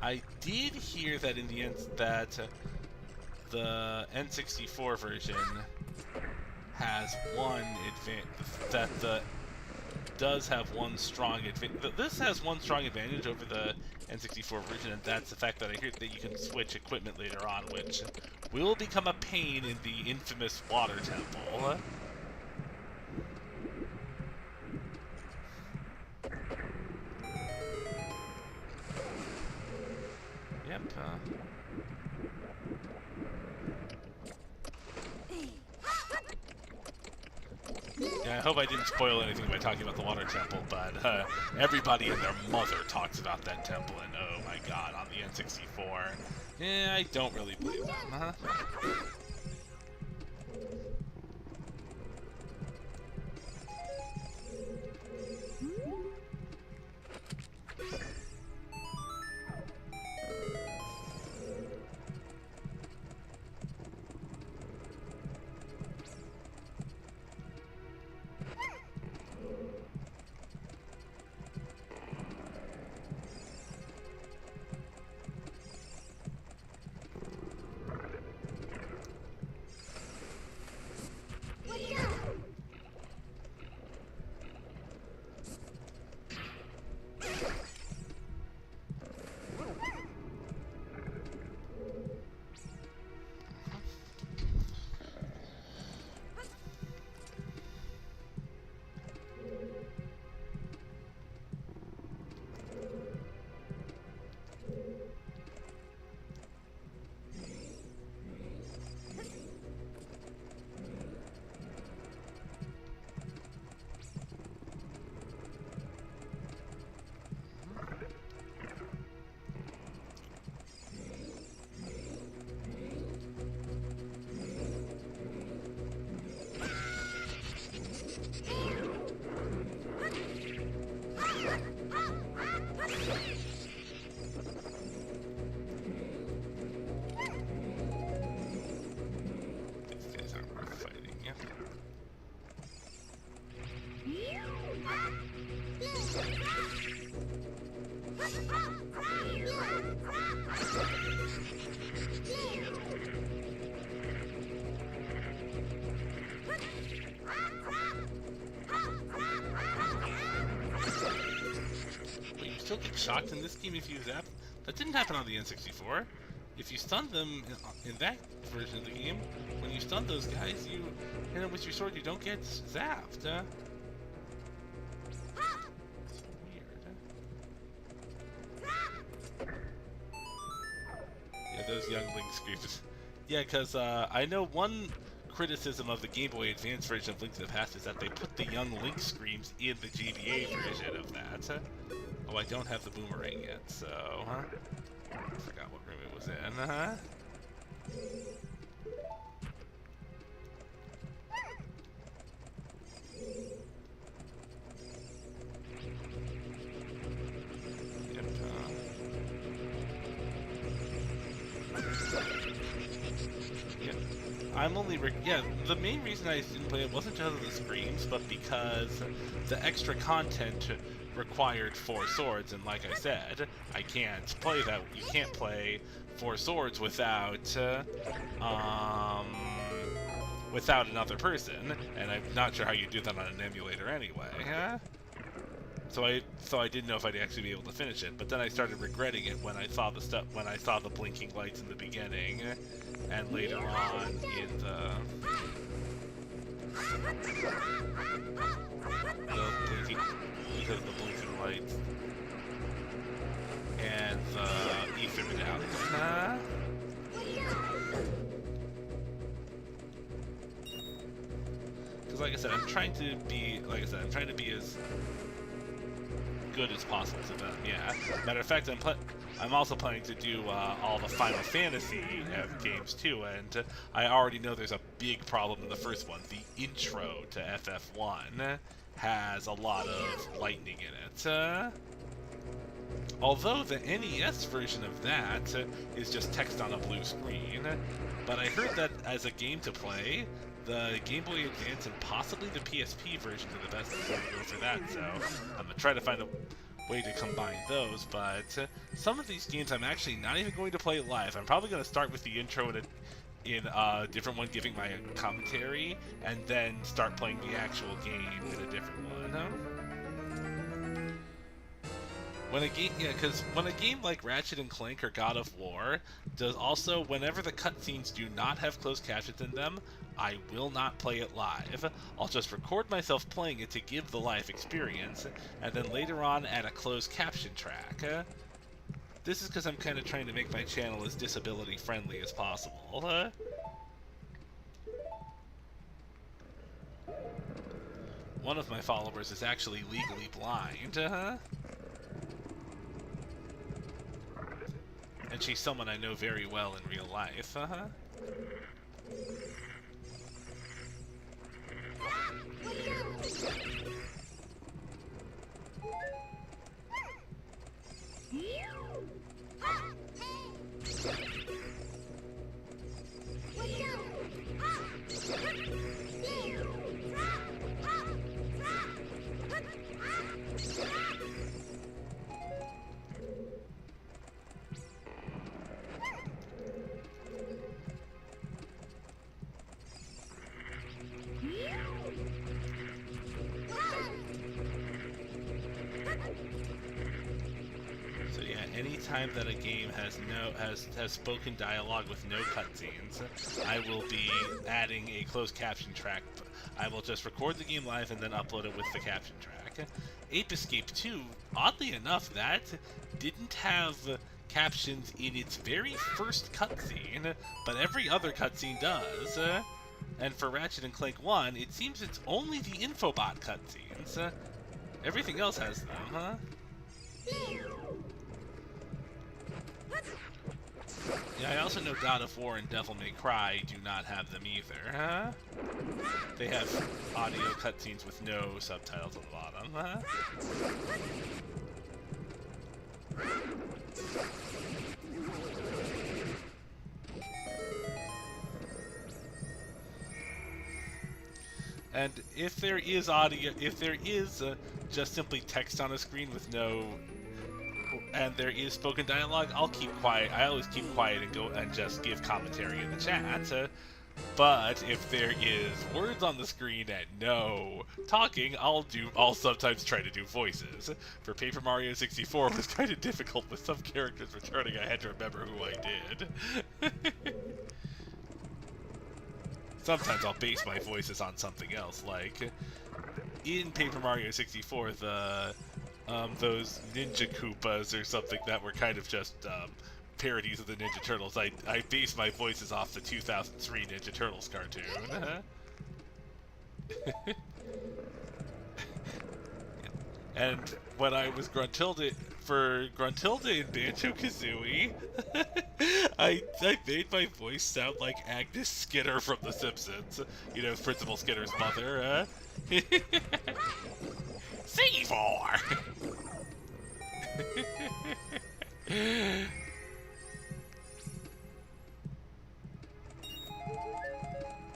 I did hear that in the end that the N64 version has one does have one strong advantage. This has one strong advantage over the N64 version, and that's the fact that I hear that you can switch equipment later on, which will become a pain in the infamous water temple. Yep. Yeah, I hope I didn't spoil anything by talking about the water temple, but everybody and their mother talks about that temple, and oh my god, on the N64. Yeah, I don't really believe them. But you still get shocked in this game if you zap. That didn't happen on the N64. If you stun them in that version of the game, when you stun those guys, you hit them with your sword, you don't get zapped. Yeah, those young Link screams. Yeah, because I know one criticism of the Game Boy Advance version of Link to the Past is that they put the young Link screams in the GBA version of that. Oh, I don't have the boomerang yet, so... I forgot what room it was in. I'm only the main reason I didn't play it wasn't because of the screams, but because the extra content required 4 swords, and like I said, I can't play that. You can't play 4 swords without without another person, and I'm not sure how you do that on an emulator anyway. So I didn't know if I'd actually be able to finish it, but then I started regretting it when I saw the blinking lights in the beginning, and later on in the blinking, because of the blinking lights and the ether medallion. Because like I said, I'm trying to be as good as possible to them. Yeah. Matter of fact, I'm also planning to do all the Final Fantasy games too, and I already know there's a big problem in the first one. The intro to FF1 has a lot of lightning in it. Although the NES version of that is just text on a blue screen, but I heard that as a game to play, the Game Boy Advance and possibly the PSP versions are the best to go for that, so I'm going to try to find a way to combine those, but some of these games I'm actually not even going to play live. I'm probably going to start with the intro in a different one giving my commentary, and then start playing the actual game in a different one. Because when a game like Ratchet and Clank or God of War does also, whenever the cutscenes do not have closed captions in them, I will not play it live. I'll just record myself playing it to give the live experience, and then later on add a closed caption track. This is because I'm kind of trying to make my channel as disability friendly as possible. One of my followers is actually legally blind. And she's someone I know very well in real life. Anytime that a game has spoken dialogue with no cutscenes, I will be adding a closed caption track. I will just record the game live and then upload it with the caption track. Ape Escape 2, oddly enough, that didn't have captions in its very first cutscene, but every other cutscene does. And for Ratchet and Clank 1, it seems it's only the Infobot cutscenes. Everything else has them, Yeah, I also know God of War and Devil May Cry do not have them either, They have audio cutscenes with no subtitles on the bottom, And if there is audio, just simply text on a screen with no, and there is spoken dialogue, I'll keep quiet. I always keep quiet and go and just give commentary in the chat. But if there is words on the screen and no talking, I'll sometimes try to do voices. For Paper Mario 64, it was kind of difficult with some characters returning. I had to remember who I did. Sometimes I'll base my voices on something else, like in Paper Mario 64, those Ninja Koopas or something that were kind of just parodies of the Ninja Turtles. I based my voices off the 2003 Ninja Turtles cartoon. And when I was Gruntilda for Gruntilda in Banjo-Kazooie, I made my voice sound like Agnes Skinner from The Simpsons. You know, Principal Skinner's mother. Seymour!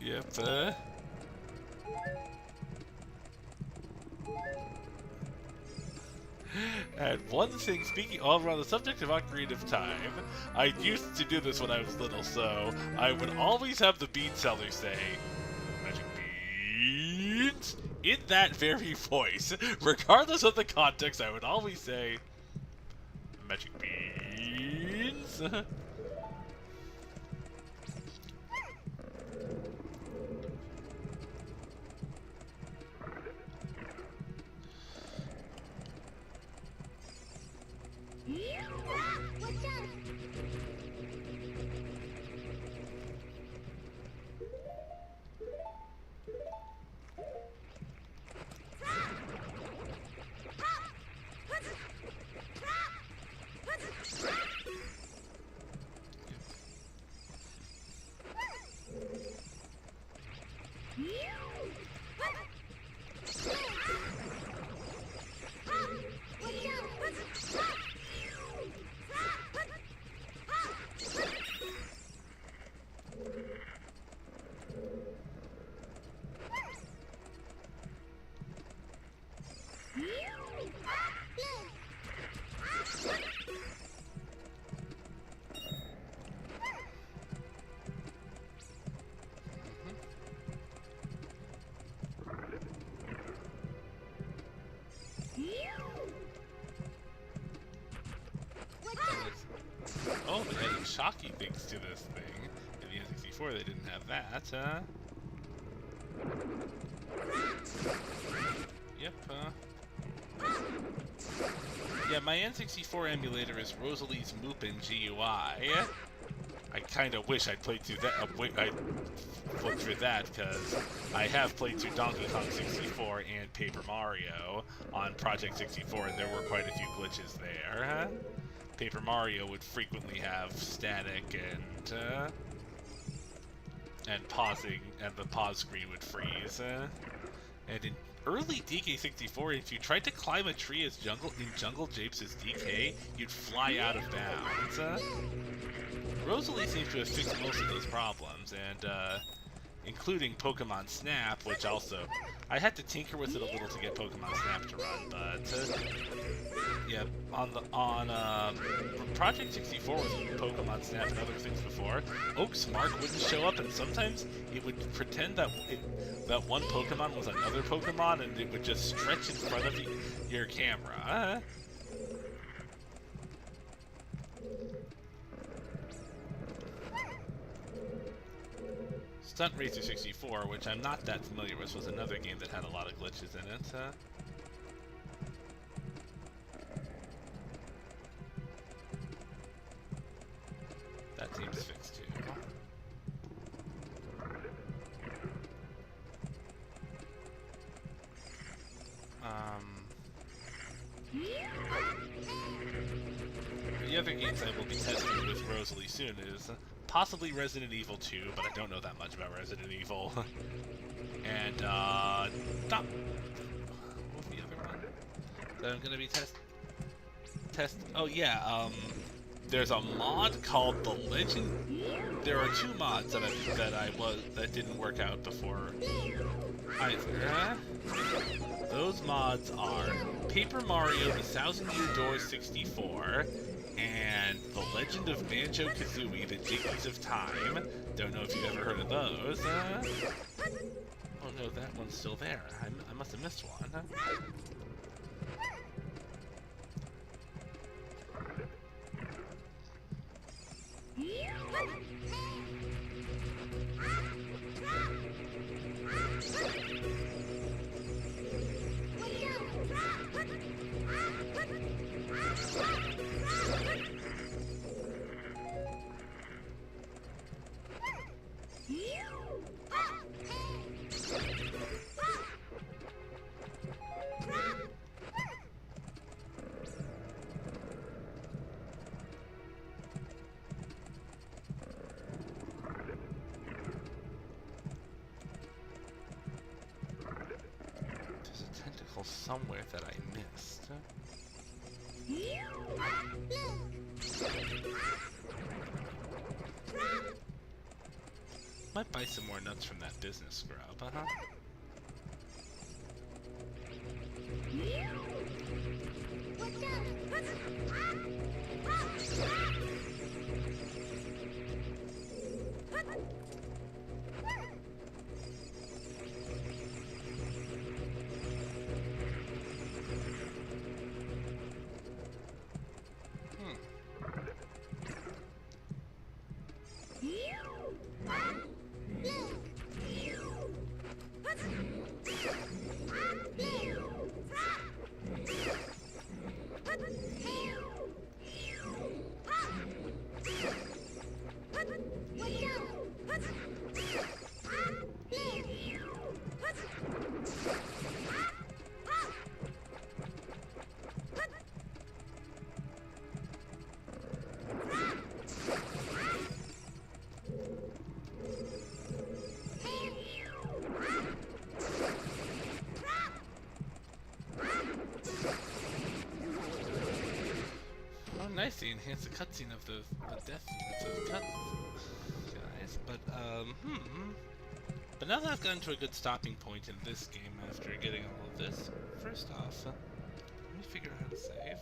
Yep, and one thing, speaking all around the subject of Ocarina of Time, I used to do this when I was little, so I would always have the bean seller say, "Magic beans," in that very voice. Regardless of the context, I would always say, "Magic beans." Oh, they added shocking things to this thing. In the N64, they didn't have that, Yep, yeah, my N64 emulator is Rosalie's Moopin GUI. I kind of wish I'd played through that. I looked through that because I have played through Donkey Kong 64 and Paper Mario on Project 64, and there were quite a few glitches there. Paper Mario would frequently have static and pausing, and the pause screen would freeze. And in early DK64, if you tried to climb a tree as Jungle Japes' DK, you'd fly out of bounds. Rosalie seems to have fixed most of those problems, and including Pokemon Snap, which also I had to tinker with it a little to get Pokemon Snap to run, but yeah, on Project 64 with Pokemon Snap and other things before, Oak's Mark wouldn't show up, and sometimes it would pretend that that one Pokemon was another Pokemon, and it would just stretch in front of your camera. Stunt Racer 64, which I'm not that familiar with, was another game that had a lot of glitches in it. That seems fixed too. The other games I will be testing with Rosalie soon is possibly Resident Evil 2, but I don't know that much about Resident Evil. And, what was the other one that I'm gonna be oh yeah, there's a mod called The Legend. There are two mods that didn't work out before either. Those mods are Paper Mario: The Thousand Year Door 64 and The Legend of Banjo-Kazooie, The Diggies of Time. Don't know if you've ever heard of those. Oh no, that one's still there. I must have missed one. Somewhere that I missed. Might buy some more nuts from that business scrub, huh? Nice, they enhance the cutscene of the death units of the guys, but now that I've gotten to a good stopping point in this game after getting all of this, first off, let me figure out how to save.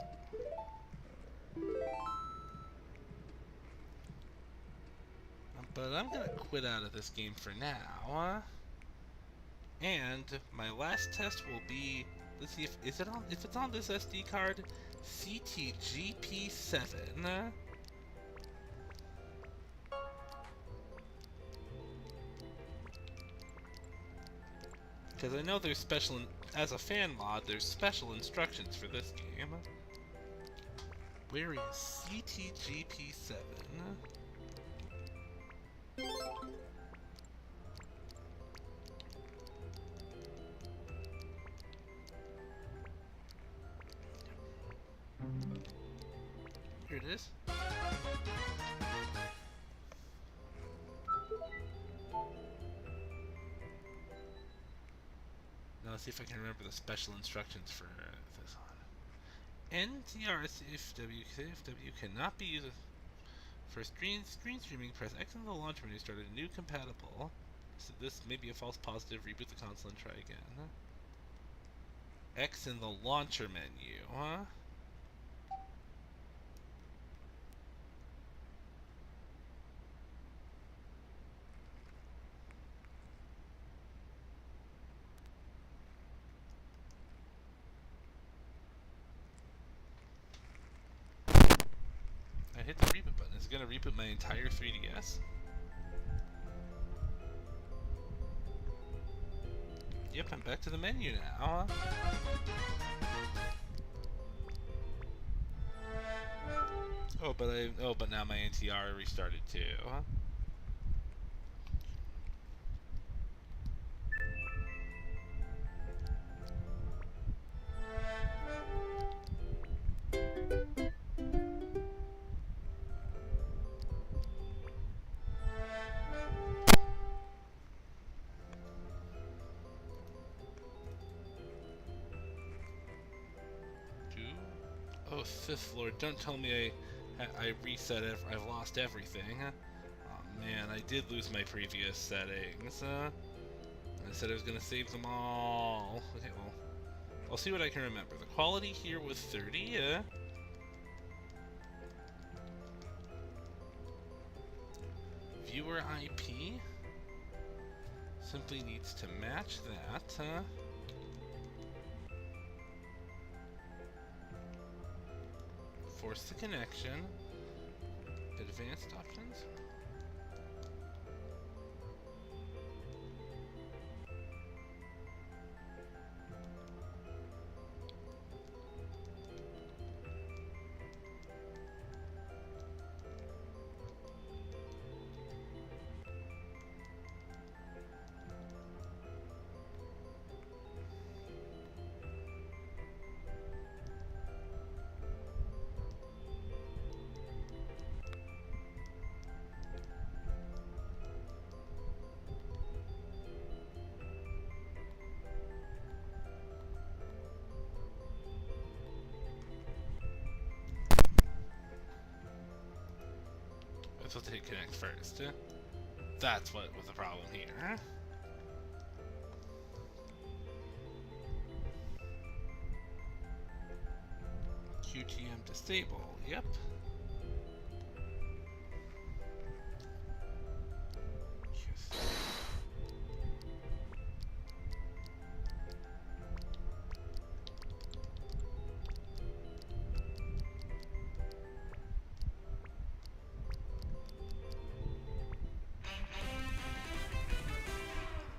But I'm gonna quit out of this game for now, and my last test will be, let's see if it's on this SD card. CTGP7. Because I know there's special, as a fan mod, there's special instructions for this game. Where is CTGP7? Here it is. Now let's see if I can remember the special instructions for this one. NTRCFW cannot be used for screen streaming. Press X in the launch menu. Start a new compatible. So this may be a false positive. Reboot the console and try again. X in the launcher menu, huh? I hit the reboot button. Is it going to reboot my entire 3DS? Yep, I'm back to the menu now. But now my NTR restarted too. Oh, Sith Lord, don't tell me I reset it. I've lost everything. Oh man, I did lose my previous settings. I said I was gonna save them all. Okay, well, I'll see what I can remember. The quality here was 30. viewer IP simply needs to match that. Force the connection. Advanced options. I'm supposed to hit connect first. That's what was the problem here. QTM disable, yep. Yes.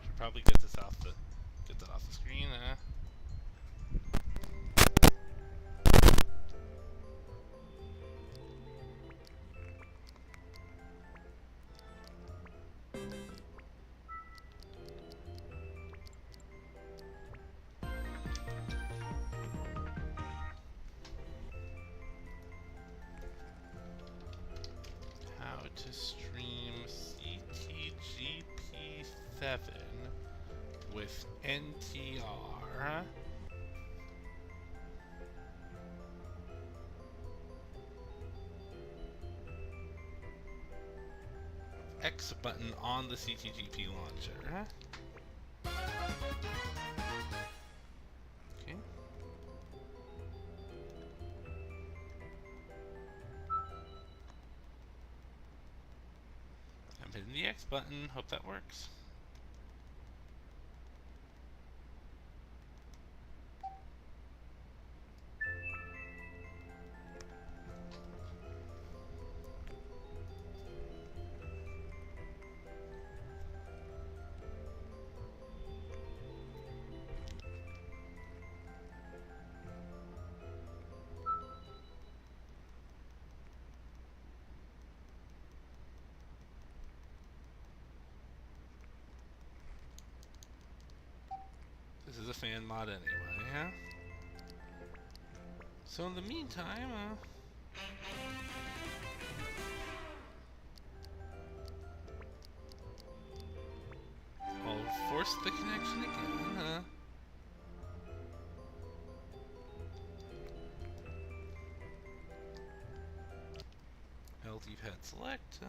Should probably get this off the screen. How to stream CTGP7 with NTR. X button on the CTGP launcher. Okay. I'm hitting the X button. Hope that works. This is a fan mod anyway, huh? So in the meantime, I'll force the connection again, LD pad select,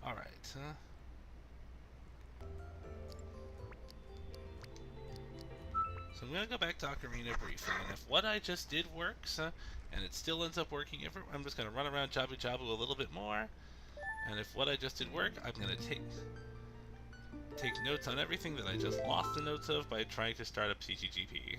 Alright, so I'm gonna go back to Ocarina briefly, and if what I just did works, and it still ends up working I'm just gonna run around Jabu Jabu a little bit more, and if what I just did work, I'm gonna take notes on everything that I just lost the notes of by trying to start up CTGP.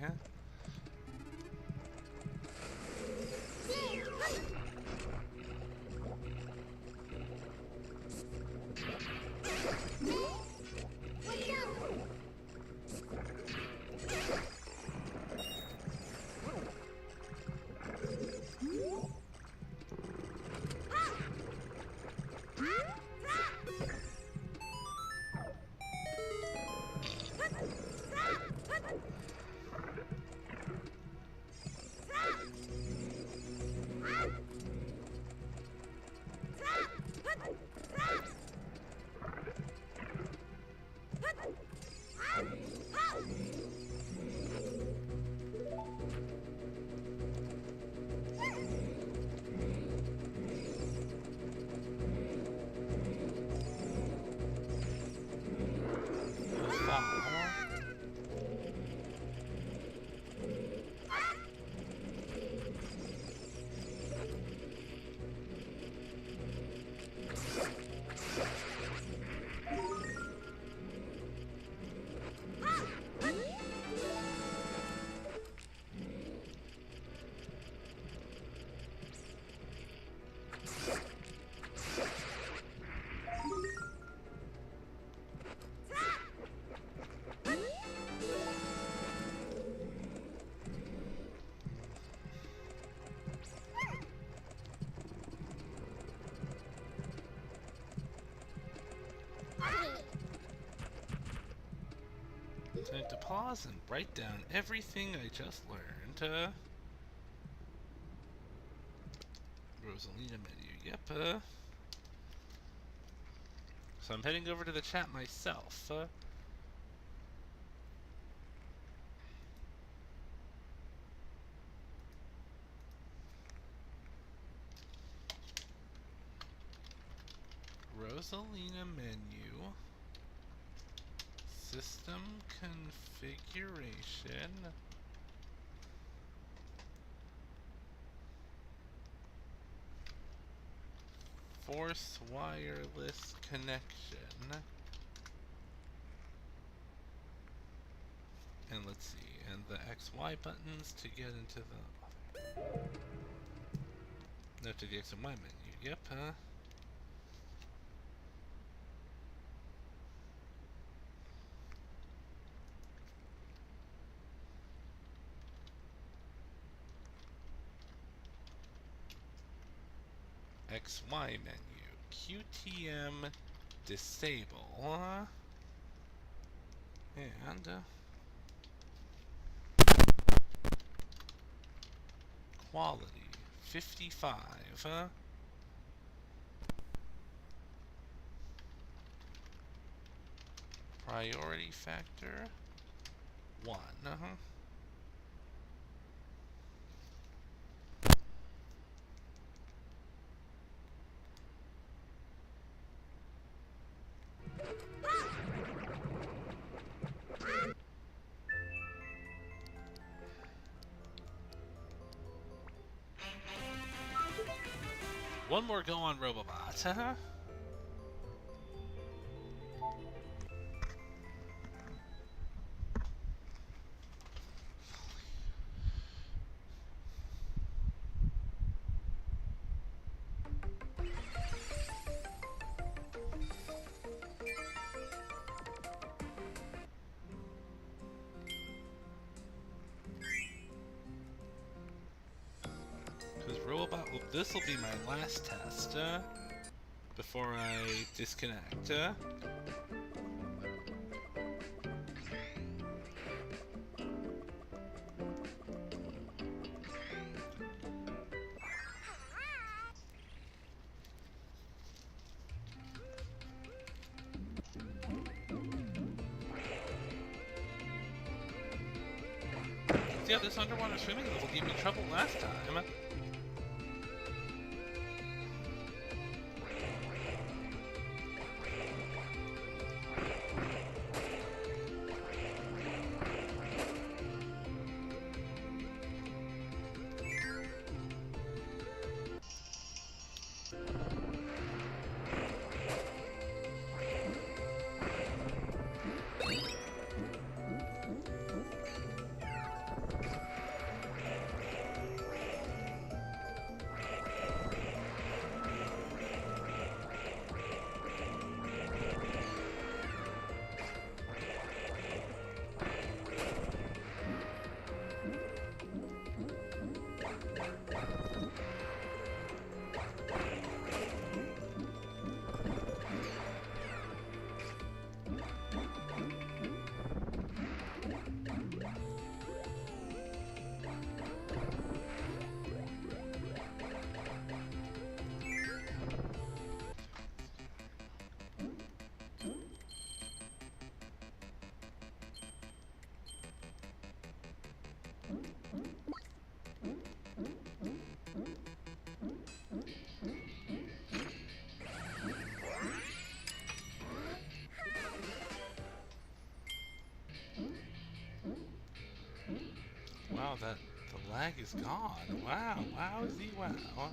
Time to pause and write down everything I just learned. Rosalina menu, yep. So I'm heading over to the chat myself. Rosalina menu. System configuration. Force wireless connection. And let's see, and the XY buttons to get into the... No, to the X and Y menu, yep, XY menu, QTM disable, and quality 55, priority factor 1, One more go on Robobot. Because Robobot, this will be my last test before I disconnect. Yeah, this underwater swimming level gave me trouble last time. Wow, the lag is gone. Wow, wowzy wow.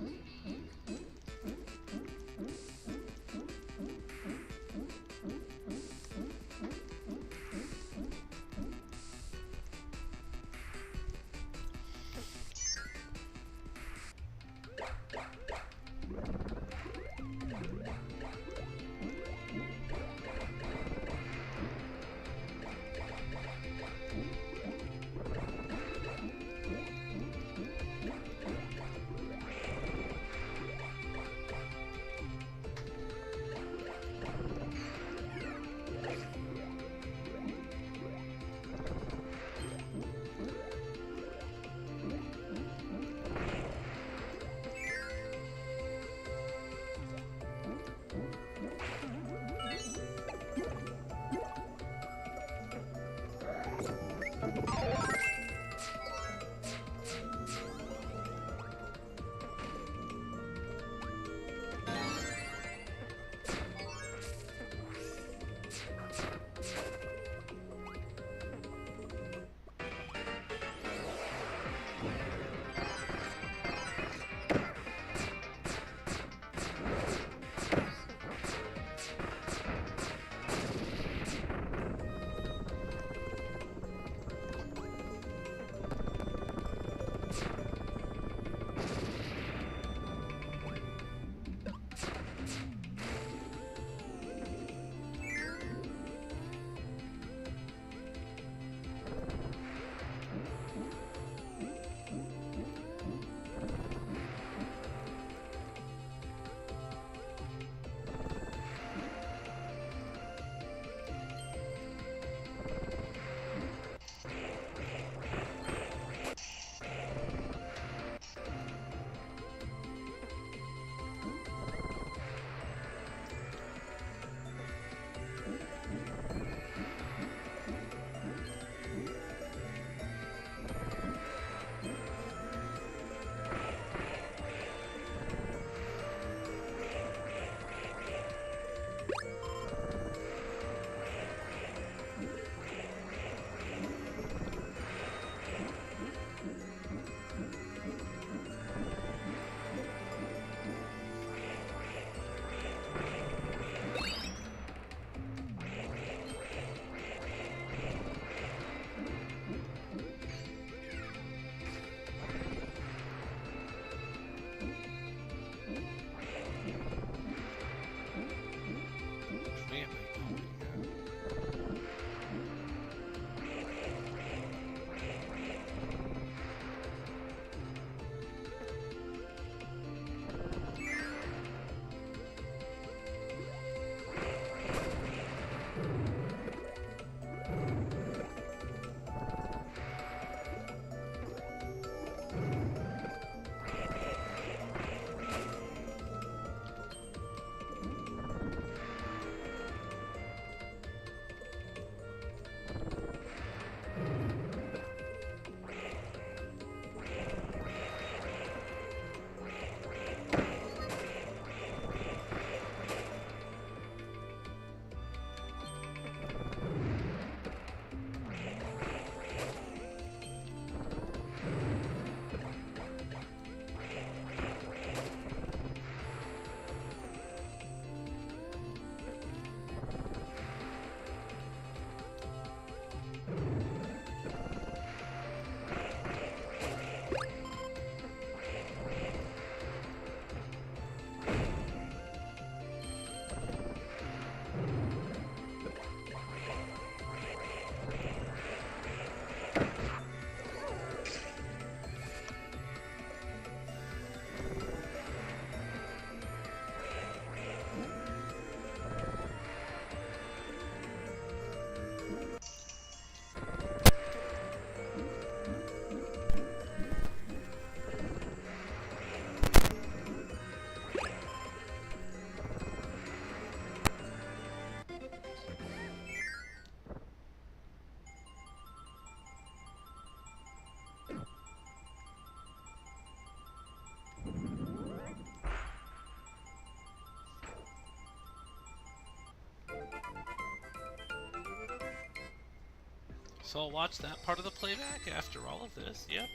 So I'll watch that part of the playback after all of this. Yep.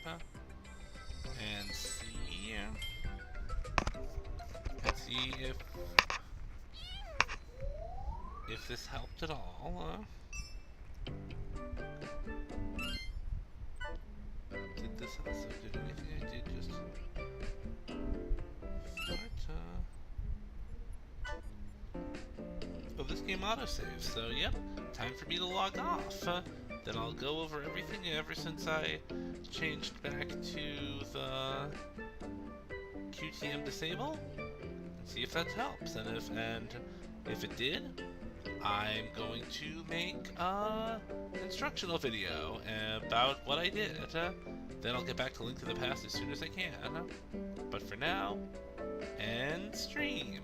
And see if this helped at all. Did this also do anything? I did just start. Oh, this game autosaves. So yep, time for me to log off. Then I'll go over everything ever since I changed back to the QTM disable and see if that helps. And if it did, I'm going to make an instructional video about what I did. Then I'll get back to Link to the Past as soon as I can. But for now, end stream.